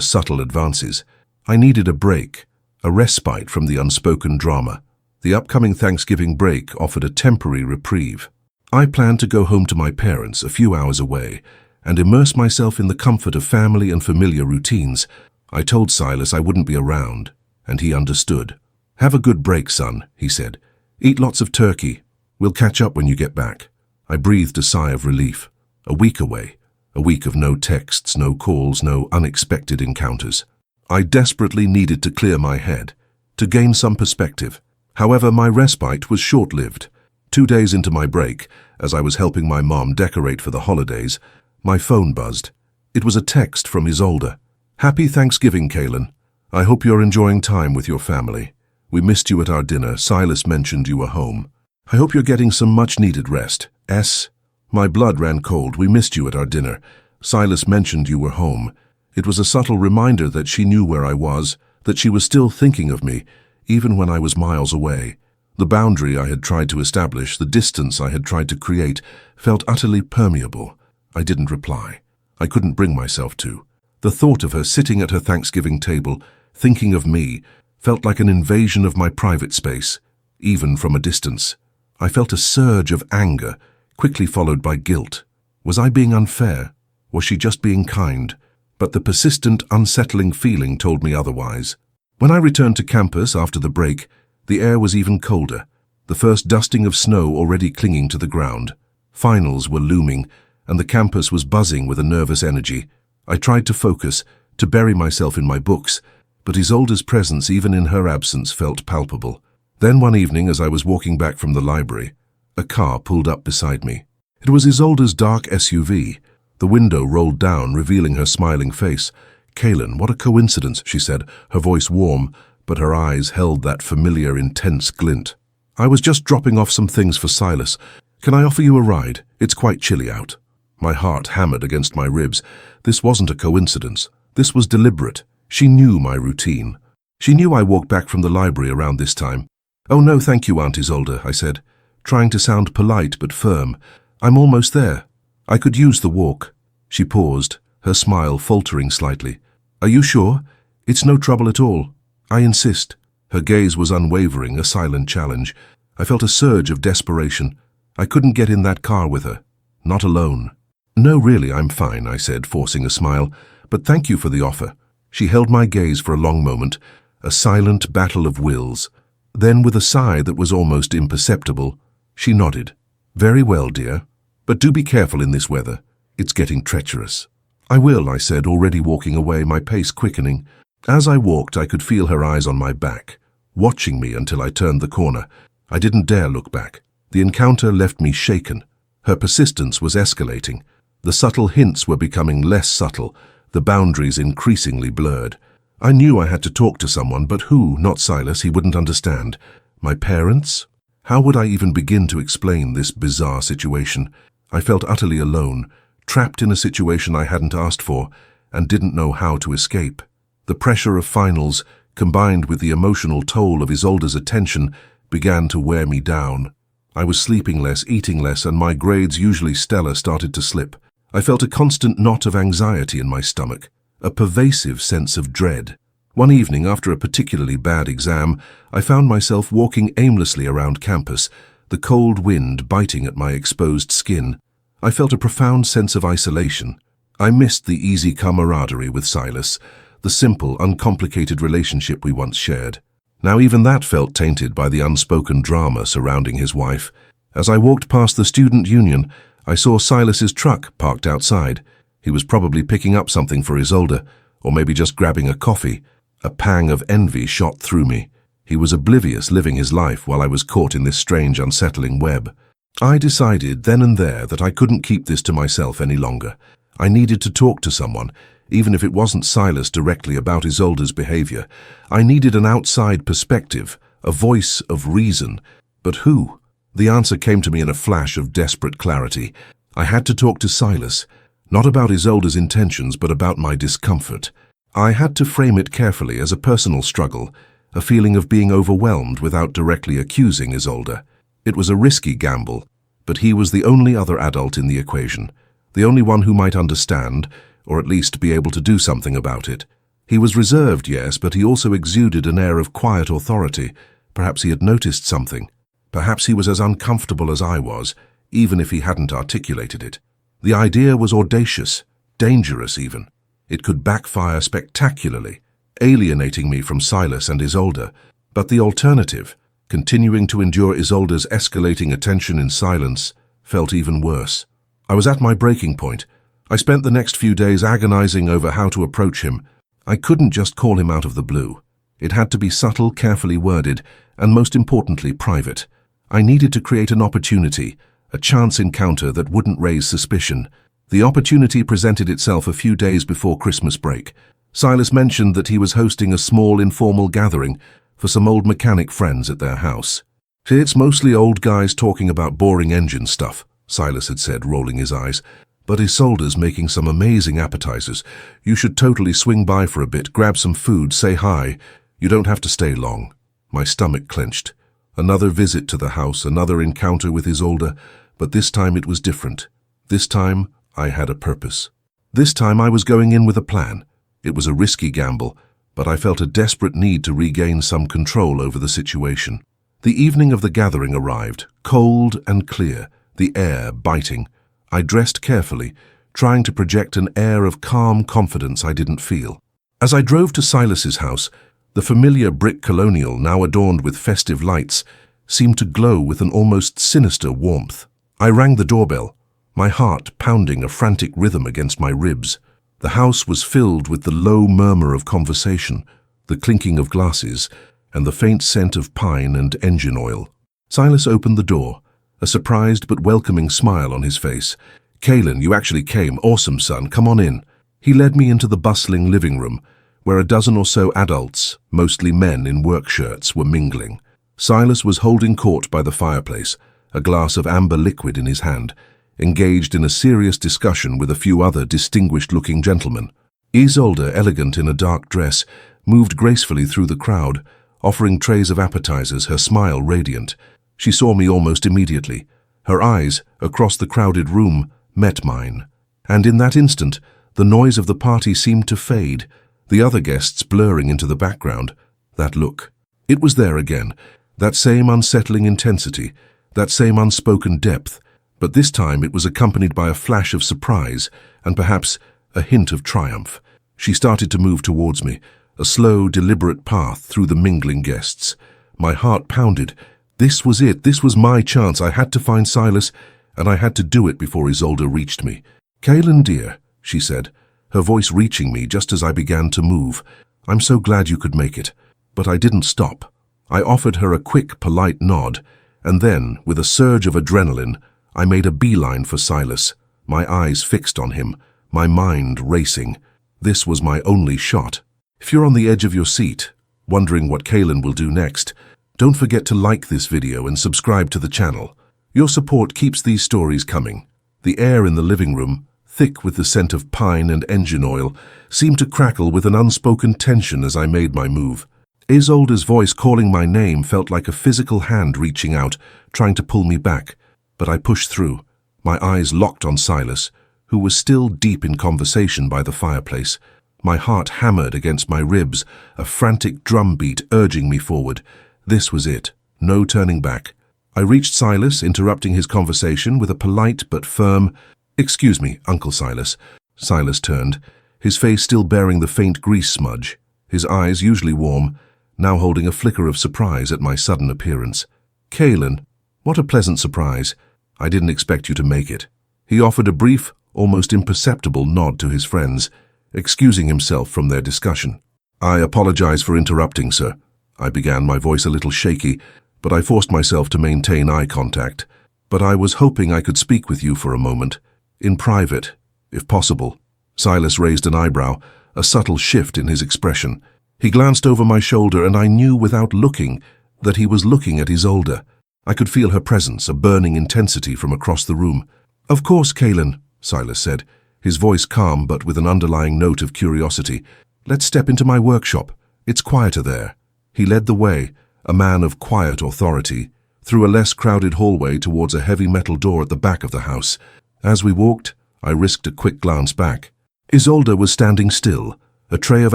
Speaker 1: subtle advances. I needed a break, a respite from the unspoken drama. The upcoming Thanksgiving break offered a temporary reprieve. I planned to go home to my parents a few hours away and immerse myself in the comfort of family and familiar routines. I told Silas I wouldn't be around, and he understood. "Have a good break, son," he said. "Eat lots of turkey. We'll catch up when you get back." I breathed a sigh of relief. A week away. A week of no texts, no calls, no unexpected encounters. I desperately needed to clear my head, to gain some perspective. However, my respite was short-lived. 2 days into my break, as I was helping my mom decorate for the holidays, my phone buzzed. It was a text from Isolde. "Happy Thanksgiving, Kaylin. I hope you're enjoying time with your family. We missed you at our dinner. Silas mentioned you were home. I hope you're getting some much-needed rest. S." My blood ran cold. "We missed you at our dinner. Silas mentioned you were home." It was a subtle reminder that she knew where I was, that she was still thinking of me, even when I was miles away. The boundary I had tried to establish, the distance I had tried to create, felt utterly permeable. I didn't reply. I couldn't bring myself to. The thought of her sitting at her Thanksgiving table, thinking of me, felt like an invasion of my private space, even from a distance. I felt a surge of anger, quickly followed by guilt. Was I being unfair? Was she just being kind? But the persistent, unsettling feeling told me otherwise. When I returned to campus after the break, the air was even colder, the first dusting of snow already clinging to the ground. Finals were looming, and the campus was buzzing with a nervous energy. I tried to focus, to bury myself in my books, but Isolde's presence, even in her absence, felt palpable. Then one evening, as I was walking back from the library, a car pulled up beside me. It was Isolde's dark SUV. The window rolled down, revealing her smiling face. "Kaylin, what a coincidence," she said, her voice warm, but her eyes held that familiar, intense glint. "I was just dropping off some things for Silas. Can I offer you a ride? It's quite chilly out." My heart hammered against my ribs. This wasn't a coincidence. This was deliberate. She knew my routine. She knew I walked back from the library around this time. "Oh no, thank you, Aunt Isolde," I said, trying to sound polite but firm. "I'm almost there. I could use the walk." She paused, her smile faltering slightly. "Are you sure? It's no trouble at all. I insist." Her gaze was unwavering, a silent challenge. I felt a surge of desperation. I couldn't get in that car with her. Not alone. "No, really, I'm fine," I said, forcing a smile. "But thank you for the offer." She held my gaze for a long moment, a silent battle of wills. Then, with a sigh that was almost imperceptible, she nodded. "Very well, dear. But do be careful in this weather. It's getting treacherous." "I will," I said, already walking away, my pace quickening. As I walked, I could feel her eyes on my back, watching me until I turned the corner. I didn't dare look back. The encounter left me shaken. Her persistence was escalating. The subtle hints were becoming less subtle, the boundaries increasingly blurred. I knew I had to talk to someone, but who? Not Silas, he wouldn't understand. My parents? How would I even begin to explain this bizarre situation? I felt utterly alone, trapped in a situation I hadn't asked for, and didn't know how to escape. The pressure of finals, combined with the emotional toll of Isolde's attention, began to wear me down. I was sleeping less, eating less, and my grades, usually stellar, started to slip. I felt a constant knot of anxiety in my stomach, a pervasive sense of dread. One evening, after a particularly bad exam, I found myself walking aimlessly around campus, the cold wind biting at my exposed skin. I felt a profound sense of isolation. I missed the easy camaraderie with Silas, the simple, uncomplicated relationship we once shared. Now even that felt tainted by the unspoken drama surrounding his wife. As I walked past the student union, I saw Silas's truck parked outside. He was probably picking up something for Isolde, or maybe just grabbing a coffee. A pang of envy shot through me. He was oblivious, living his life while I was caught in this strange, unsettling web. I decided then and there that I couldn't keep this to myself any longer. I needed to talk to someone, even if it wasn't Silas directly, about Isolde's behavior. I needed an outside perspective, a voice of reason. But who? The answer came to me in a flash of desperate clarity. I had to talk to Silas, not about Isolde's intentions, but about my discomfort. I had to frame it carefully as a personal struggle, a feeling of being overwhelmed without directly accusing Isolde. It was a risky gamble, but he was the only other adult in the equation, the only one who might understand, or at least be able to do something about it. He was reserved, yes, but he also exuded an air of quiet authority. Perhaps he had noticed something. Perhaps he was as uncomfortable as I was, even if he hadn't articulated it. The idea was audacious, dangerous even. It could backfire spectacularly, alienating me from Silas and Isolde. But the alternative, continuing to endure Isolde's escalating attention in silence, felt even worse. I was at my breaking point. I spent the next few days agonizing over how to approach him. I couldn't just call him out of the blue. It had to be subtle, carefully worded, and most importantly, private. I needed to create an opportunity, a chance encounter that wouldn't raise suspicion. The opportunity presented itself a few days before Christmas break. Silas mentioned that he was hosting a small informal gathering for some old mechanic friends at their house. "It's mostly old guys talking about boring engine stuff," Silas had said, rolling his eyes. "But Isolde's making some amazing appetizers. You should totally swing by for a bit, grab some food, say hi. You don't have to stay long." My stomach clenched. Another visit to the house, another encounter with Isolde, but this time it was different. This time I had a purpose. This time I was going in with a plan. It was a risky gamble, but I felt a desperate need to regain some control over the situation. The evening of the gathering arrived, cold and clear, the air biting. I dressed carefully, trying to project an air of calm confidence I didn't feel. As I drove to Silas's house, the familiar brick colonial, now adorned with festive lights, seemed to glow with an almost sinister warmth. I rang the doorbell, my heart pounding a frantic rhythm against my ribs. The house was filled with the low murmur of conversation, the clinking of glasses, and the faint scent of pine and engine oil. Silas opened the door, a surprised but welcoming smile on his face. "Kaelin, you actually came. Awesome, son. Come on in." He led me into the bustling living room, where a dozen or so adults, mostly men in work shirts, were mingling. Silas was holding court by the fireplace, a glass of amber liquid in his hand, engaged in a serious discussion with a few other distinguished-looking gentlemen. Isolde, elegant in a dark dress, moved gracefully through the crowd, offering trays of appetizers, her smile radiant. She saw me almost immediately. Her eyes, across the crowded room, met mine. And in that instant, the noise of the party seemed to fade, the other guests blurring into the background. That look. It was there again, that same unsettling intensity, that same unspoken depth, but this time it was accompanied by a flash of surprise and perhaps a hint of triumph. She started to move towards me, a slow, deliberate path through the mingling guests. My heart pounded. This was it. This was my chance. I had to find Silas, and I had to do it before Isolde reached me. "Kaelin, dear," she said, her voice reaching me just as I began to move. "I'm so glad you could make it." But I didn't stop. I offered her a quick, polite nod, and then, with a surge of adrenaline, I made a beeline for Silas, my eyes fixed on him, my mind racing. This was my only shot. If you're on the edge of your seat, wondering what Kaelin will do next, don't forget to like this video and subscribe to the channel. Your support keeps these stories coming. The air in the living room, thick with the scent of pine and engine oil, seemed to crackle with an unspoken tension as I made my move. Isolde's voice calling my name felt like a physical hand reaching out, trying to pull me back. But I pushed through, my eyes locked on Silas, who was still deep in conversation by the fireplace. My heart hammered against my ribs, a frantic drumbeat urging me forward. This was it, no turning back. I reached Silas, interrupting his conversation with a polite but firm, "Excuse me, Uncle Silas." Silas turned, his face still bearing the faint grease smudge, his eyes, usually warm, now holding a flicker of surprise at my sudden appearance. "Kaelin, what a pleasant surprise. I didn't expect you to make it." He offered a brief, almost imperceptible nod to his friends, excusing himself from their discussion. "I apologize for interrupting, sir," I began, my voice a little shaky, but I forced myself to maintain eye contact. "But I was hoping I could speak with you for a moment, in private, if possible." Silas raised an eyebrow, a subtle shift in his expression. He glanced over my shoulder, and I knew without looking that he was looking at Isolde. I could feel her presence, a burning intensity from across the room. "Of course, Kaelin," Silas said, his voice calm but with an underlying note of curiosity. "Let's step into my workshop. It's quieter there." He led the way, a man of quiet authority, through a less crowded hallway towards a heavy metal door at the back of the house. As we walked, I risked a quick glance back. Isolde was standing still, a tray of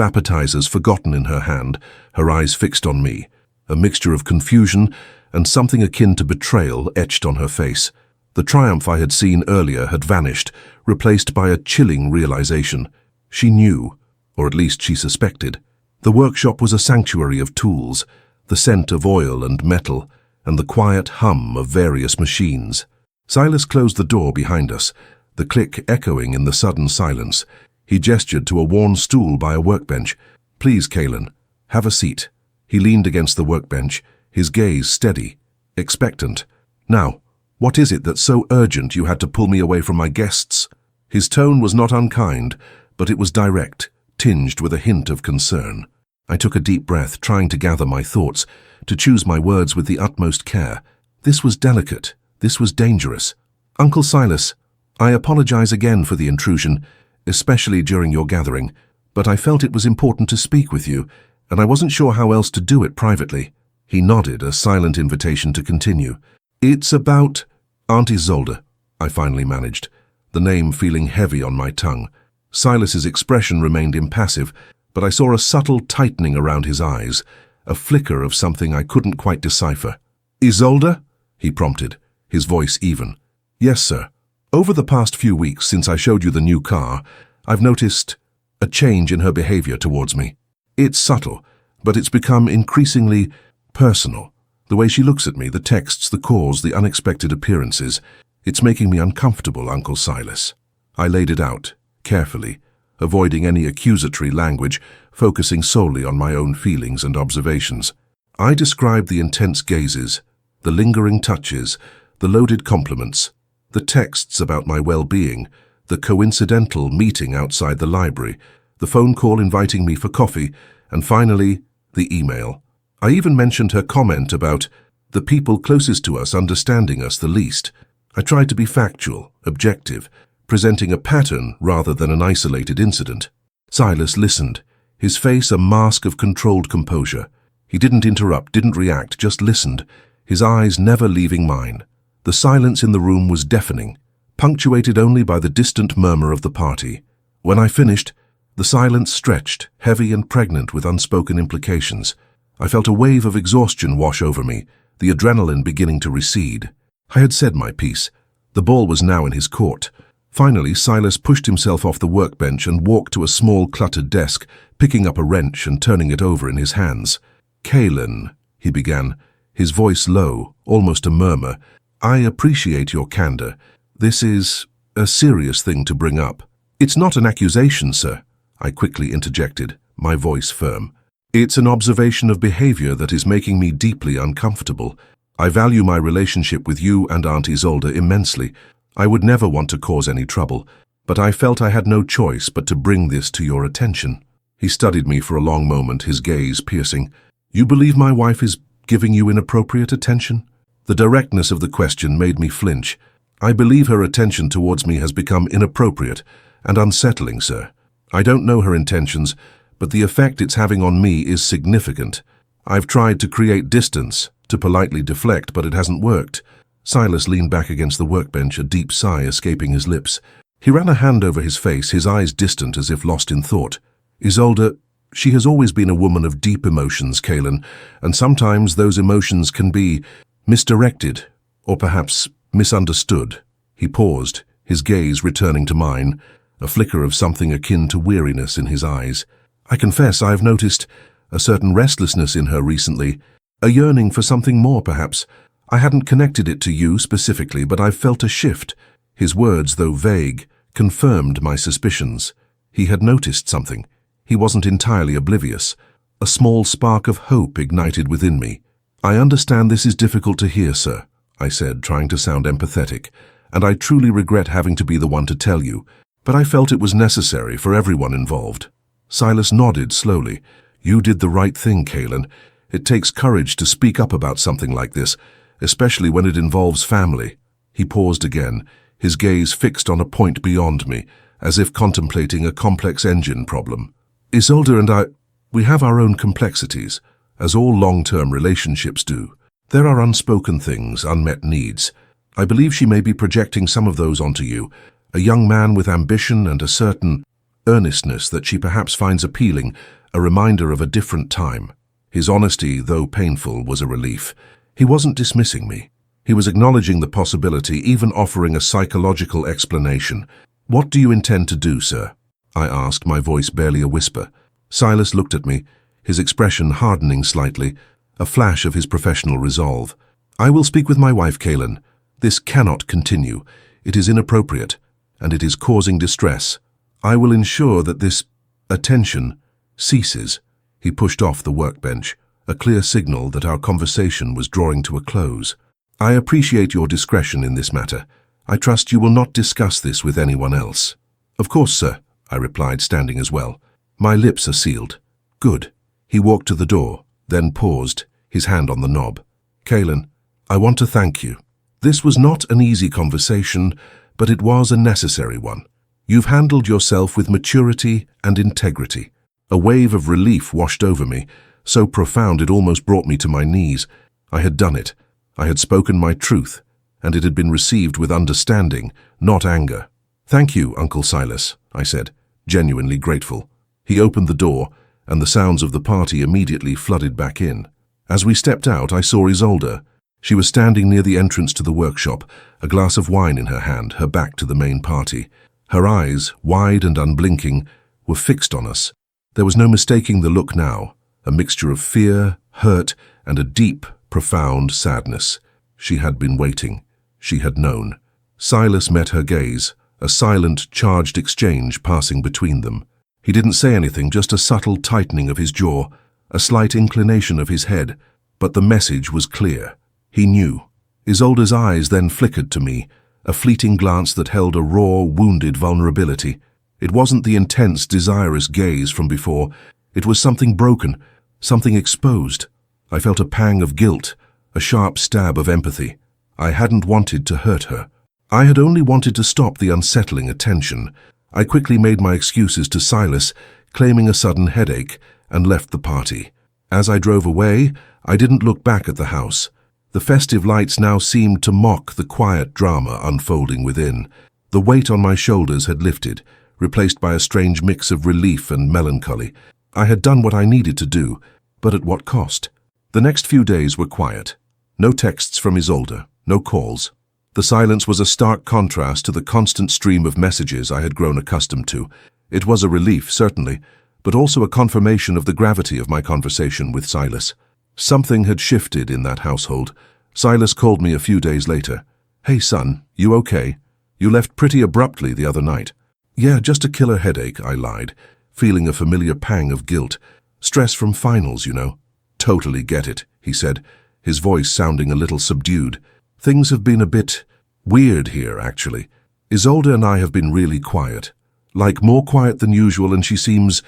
Speaker 1: appetizers forgotten in her hand, her eyes fixed on me, a mixture of confusion and something akin to betrayal etched on her face. The triumph I had seen earlier had vanished, replaced by a chilling realization. She knew, or at least she suspected. The workshop was a sanctuary of tools, the scent of oil and metal, and the quiet hum of various machines. Silas closed the door behind us, the click echoing in the sudden silence. He gestured to a worn stool by a workbench. "Please, Kaelin, have a seat." He leaned against the workbench, his gaze steady, expectant. "Now, what is it that's so urgent you had to pull me away from my guests?" His tone was not unkind, but it was direct, tinged with a hint of concern. I took a deep breath, trying to gather my thoughts, to choose my words with the utmost care. This was delicate. This was dangerous. "Uncle Silas, I apologize again for the intrusion, especially during your gathering, but I felt it was important to speak with you, and I wasn't sure how else to do it privately." He nodded, a silent invitation to continue. "It's about Aunt Isolde," I finally managed, the name feeling heavy on my tongue. Silas's expression remained impassive, but I saw a subtle tightening around his eyes, a flicker of something I couldn't quite decipher. "Isolde?" he prompted, his voice even. "Yes, sir. Over the past few weeks since I showed you the new car, I've noticed a change in her behavior towards me. It's subtle, but it's become increasingly personal. The way she looks at me, the texts, the calls, the unexpected appearances. It's making me uncomfortable, Uncle Silas." I laid it out, carefully, avoiding any accusatory language, focusing solely on my own feelings and observations. I described the intense gazes, the lingering touches, the loaded compliments, the texts about my well-being, the coincidental meeting outside the library, the phone call inviting me for coffee, and finally, the email. I even mentioned her comment about the people closest to us understanding us the least. I tried to be factual, objective, presenting a pattern rather than an isolated incident. Silas listened, his face a mask of controlled composure. He didn't interrupt, didn't react, just listened, his eyes never leaving mine. The silence in the room was deafening, punctuated only by the distant murmur of the party. When I finished, the silence stretched, heavy and pregnant with unspoken implications. I felt a wave of exhaustion wash over me, the adrenaline beginning to recede. I had said my piece. The ball was now in his court. Finally, Silas pushed himself off the workbench and walked to a small cluttered desk, picking up a wrench and turning it over in his hands. "Kaelin," he began, his voice low, almost a murmur, "I appreciate your candor. This is a serious thing to bring up." "It's not an accusation, sir," I quickly interjected, my voice firm. "It's an observation of behavior that is making me deeply uncomfortable. I value my relationship with you and Aunt Isolde immensely. I would never want to cause any trouble, but I felt I had no choice but to bring this to your attention." He studied me for a long moment, his gaze piercing. "You believe my wife is giving you inappropriate attention?" The directness of the question made me flinch. "I believe her attention towards me has become inappropriate and unsettling, sir. I don't know her intentions, but the effect it's having on me is significant. I've tried to create distance, to politely deflect, but it hasn't worked." Silas leaned back against the workbench, a deep sigh escaping his lips. He ran a hand over his face, his eyes distant as if lost in thought. "Isolde, she has always been a woman of deep emotions, Kaelin, and sometimes those emotions can be misdirected, or perhaps misunderstood." He paused, his gaze returning to mine, a flicker of something akin to weariness in his eyes. "I confess I've noticed a certain restlessness in her recently, a yearning for something more, perhaps. I hadn't connected it to you specifically, but I've felt a shift." His words, though vague, confirmed my suspicions. He had noticed something. He wasn't entirely oblivious. A small spark of hope ignited within me. "I understand this is difficult to hear, sir," I said, trying to sound empathetic, "and I truly regret having to be the one to tell you, but I felt it was necessary for everyone involved." Silas nodded slowly. "You did the right thing, Kaelin. It takes courage to speak up about something like this, especially when it involves family." He paused again, his gaze fixed on a point beyond me, as if contemplating a complex engine problem. "Isolde and I, we have our own complexities, as all long-term relationships do. There are unspoken things, unmet needs. I believe she may be projecting some of those onto you, a young man with ambition and a certain earnestness that she perhaps finds appealing, a reminder of a different time. His honesty, though painful, was a relief. He wasn't dismissing me. He was acknowledging the possibility, even offering a psychological explanation. "What do you intend to do, sir?" I asked, my voice barely a whisper. Silas looked at me, his expression hardening slightly, a flash of his professional resolve. "I will speak with my wife, Kaylin. This cannot continue. It is inappropriate, and it is causing distress. I will ensure that this attention ceases." He pushed off the workbench, a clear signal that our conversation was drawing to a close. "I appreciate your discretion in this matter. I trust you will not discuss this with anyone else." "Of course, sir," I replied, standing as well. "My lips are sealed." "Good." He walked to the door, then paused, his hand on the knob. "Kaylin, I want to thank you. This was not an easy conversation, but it was a necessary one. You've handled yourself with maturity and integrity." A wave of relief washed over me, so profound it almost brought me to my knees. I had done it. I had spoken my truth, and it had been received with understanding, not anger. "Thank you, Uncle Silas," I said, genuinely grateful. He opened the door, and the sounds of the party immediately flooded back in. As we stepped out, I saw Isolde. She was standing near the entrance to the workshop, a glass of wine in her hand, her back to the main party. Her eyes, wide and unblinking, were fixed on us. There was no mistaking the look now, a mixture of fear, hurt, and a deep, profound sadness. She had been waiting. She had known. Silas met her gaze, a silent, charged exchange passing between them. He didn't say anything, just a subtle tightening of his jaw, a slight inclination of his head, but the message was clear. He knew. Isolde's eyes then flickered to me, a fleeting glance that held a raw, wounded vulnerability. It wasn't the intense, desirous gaze from before. It was something broken, something exposed. I felt a pang of guilt, a sharp stab of empathy. I hadn't wanted to hurt her. I had only wanted to stop the unsettling attention. I quickly made my excuses to Silas, claiming a sudden headache, and left the party. As I drove away, I didn't look back at the house. The festive lights now seemed to mock the quiet drama unfolding within. The weight on my shoulders had lifted, replaced by a strange mix of relief and melancholy. I had done what I needed to do, but at what cost? The next few days were quiet. No texts from Isolde, no calls. The silence was a stark contrast to the constant stream of messages I had grown accustomed to. It was a relief, certainly, but also a confirmation of the gravity of my conversation with Silas. Something had shifted in that household. Silas called me a few days later. "Hey, son, you okay? You left pretty abruptly the other night." "Yeah, just a killer headache," I lied, feeling a familiar pang of guilt. "Stress from finals, you know." "Totally get it," he said, his voice sounding a little subdued. "Things have been a bit weird here, actually. Isolde and I have been really quiet. Like, more quiet than usual, and she seems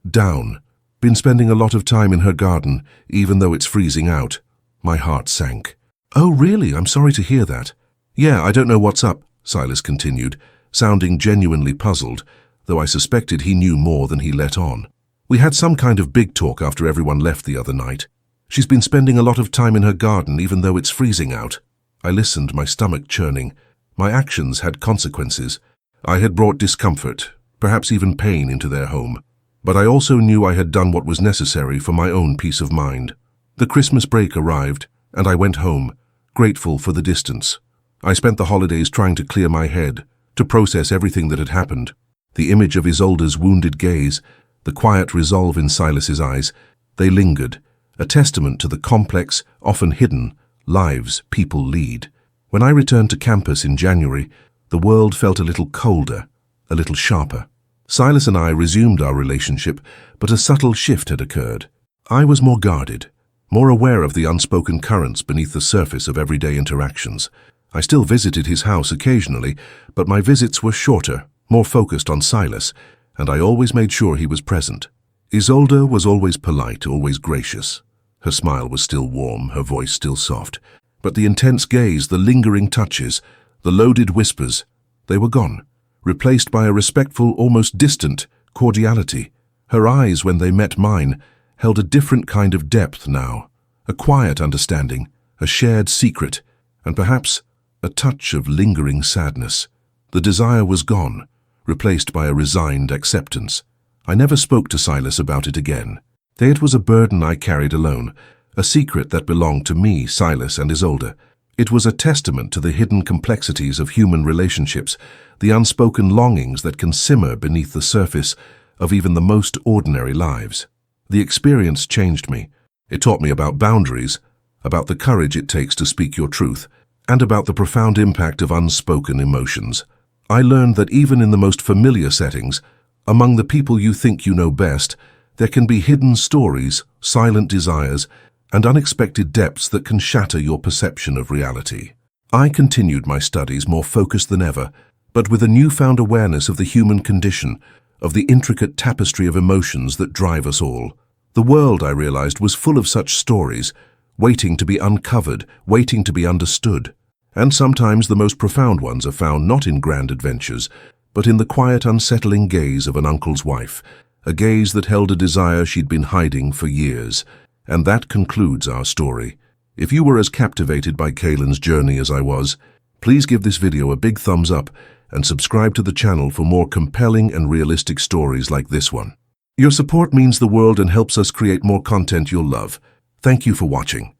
Speaker 1: down. Been spending a lot of time in her garden, even though it's freezing out." My heart sank. "Oh, really? I'm sorry to hear that." "Yeah, I don't know what's up," Silas continued, sounding genuinely puzzled, though I suspected he knew more than he let on. "We had some kind of big talk after everyone left the other night. She's been spending a lot of time in her garden, even though it's freezing out." I listened, my stomach churning. My actions had consequences. I had brought discomfort, perhaps even pain, into their home. But I also knew I had done what was necessary for my own peace of mind. The Christmas break arrived, and I went home, grateful for the distance. I spent the holidays trying to clear my head, to process everything that had happened. The image of Isolde's wounded gaze, the quiet resolve in Silas's eyes, they lingered, a testament to the complex, often hidden, lives people lead. When I returned to campus in January, the world felt a little colder, a little sharper. Silas and I resumed our relationship, but a subtle shift had occurred. I was more guarded, more aware of the unspoken currents beneath the surface of everyday interactions. I still visited his house occasionally, but my visits were shorter, more focused on Silas, and I always made sure he was present. Isolde was always polite, always gracious. Her smile was still warm, her voice still soft. But the intense gaze, the lingering touches, the loaded whispers, they were gone, replaced by a respectful, almost distant cordiality. Her eyes, when they met mine, held a different kind of depth now, a quiet understanding, a shared secret, and perhaps a touch of lingering sadness. The desire was gone, replaced by a resigned acceptance. I never spoke to Silas about it again. It was a burden I carried alone, a secret that belonged to me, Silas, and Isolde. It was a testament to the hidden complexities of human relationships, the unspoken longings that can simmer beneath the surface of even the most ordinary lives. The experience changed me. It taught me about boundaries, about the courage it takes to speak your truth, and about the profound impact of unspoken emotions. I learned that even in the most familiar settings, among the people you think you know best, there can be hidden stories, silent desires, and unexpected depths that can shatter your perception of reality. I continued my studies more focused than ever, but with a newfound awareness of the human condition, of the intricate tapestry of emotions that drive us all. The world, I realized, was full of such stories, waiting to be uncovered, waiting to be understood. And sometimes the most profound ones are found not in grand adventures, but in the quiet, unsettling gaze of an uncle's wife, a gaze that held a desire she'd been hiding for years. And that concludes our story. If you were as captivated by Kaylin's journey as I was, please give this video a big thumbs up and subscribe to the channel for more compelling and realistic stories like this one. Your support means the world and helps us create more content you'll love. Thank you for watching.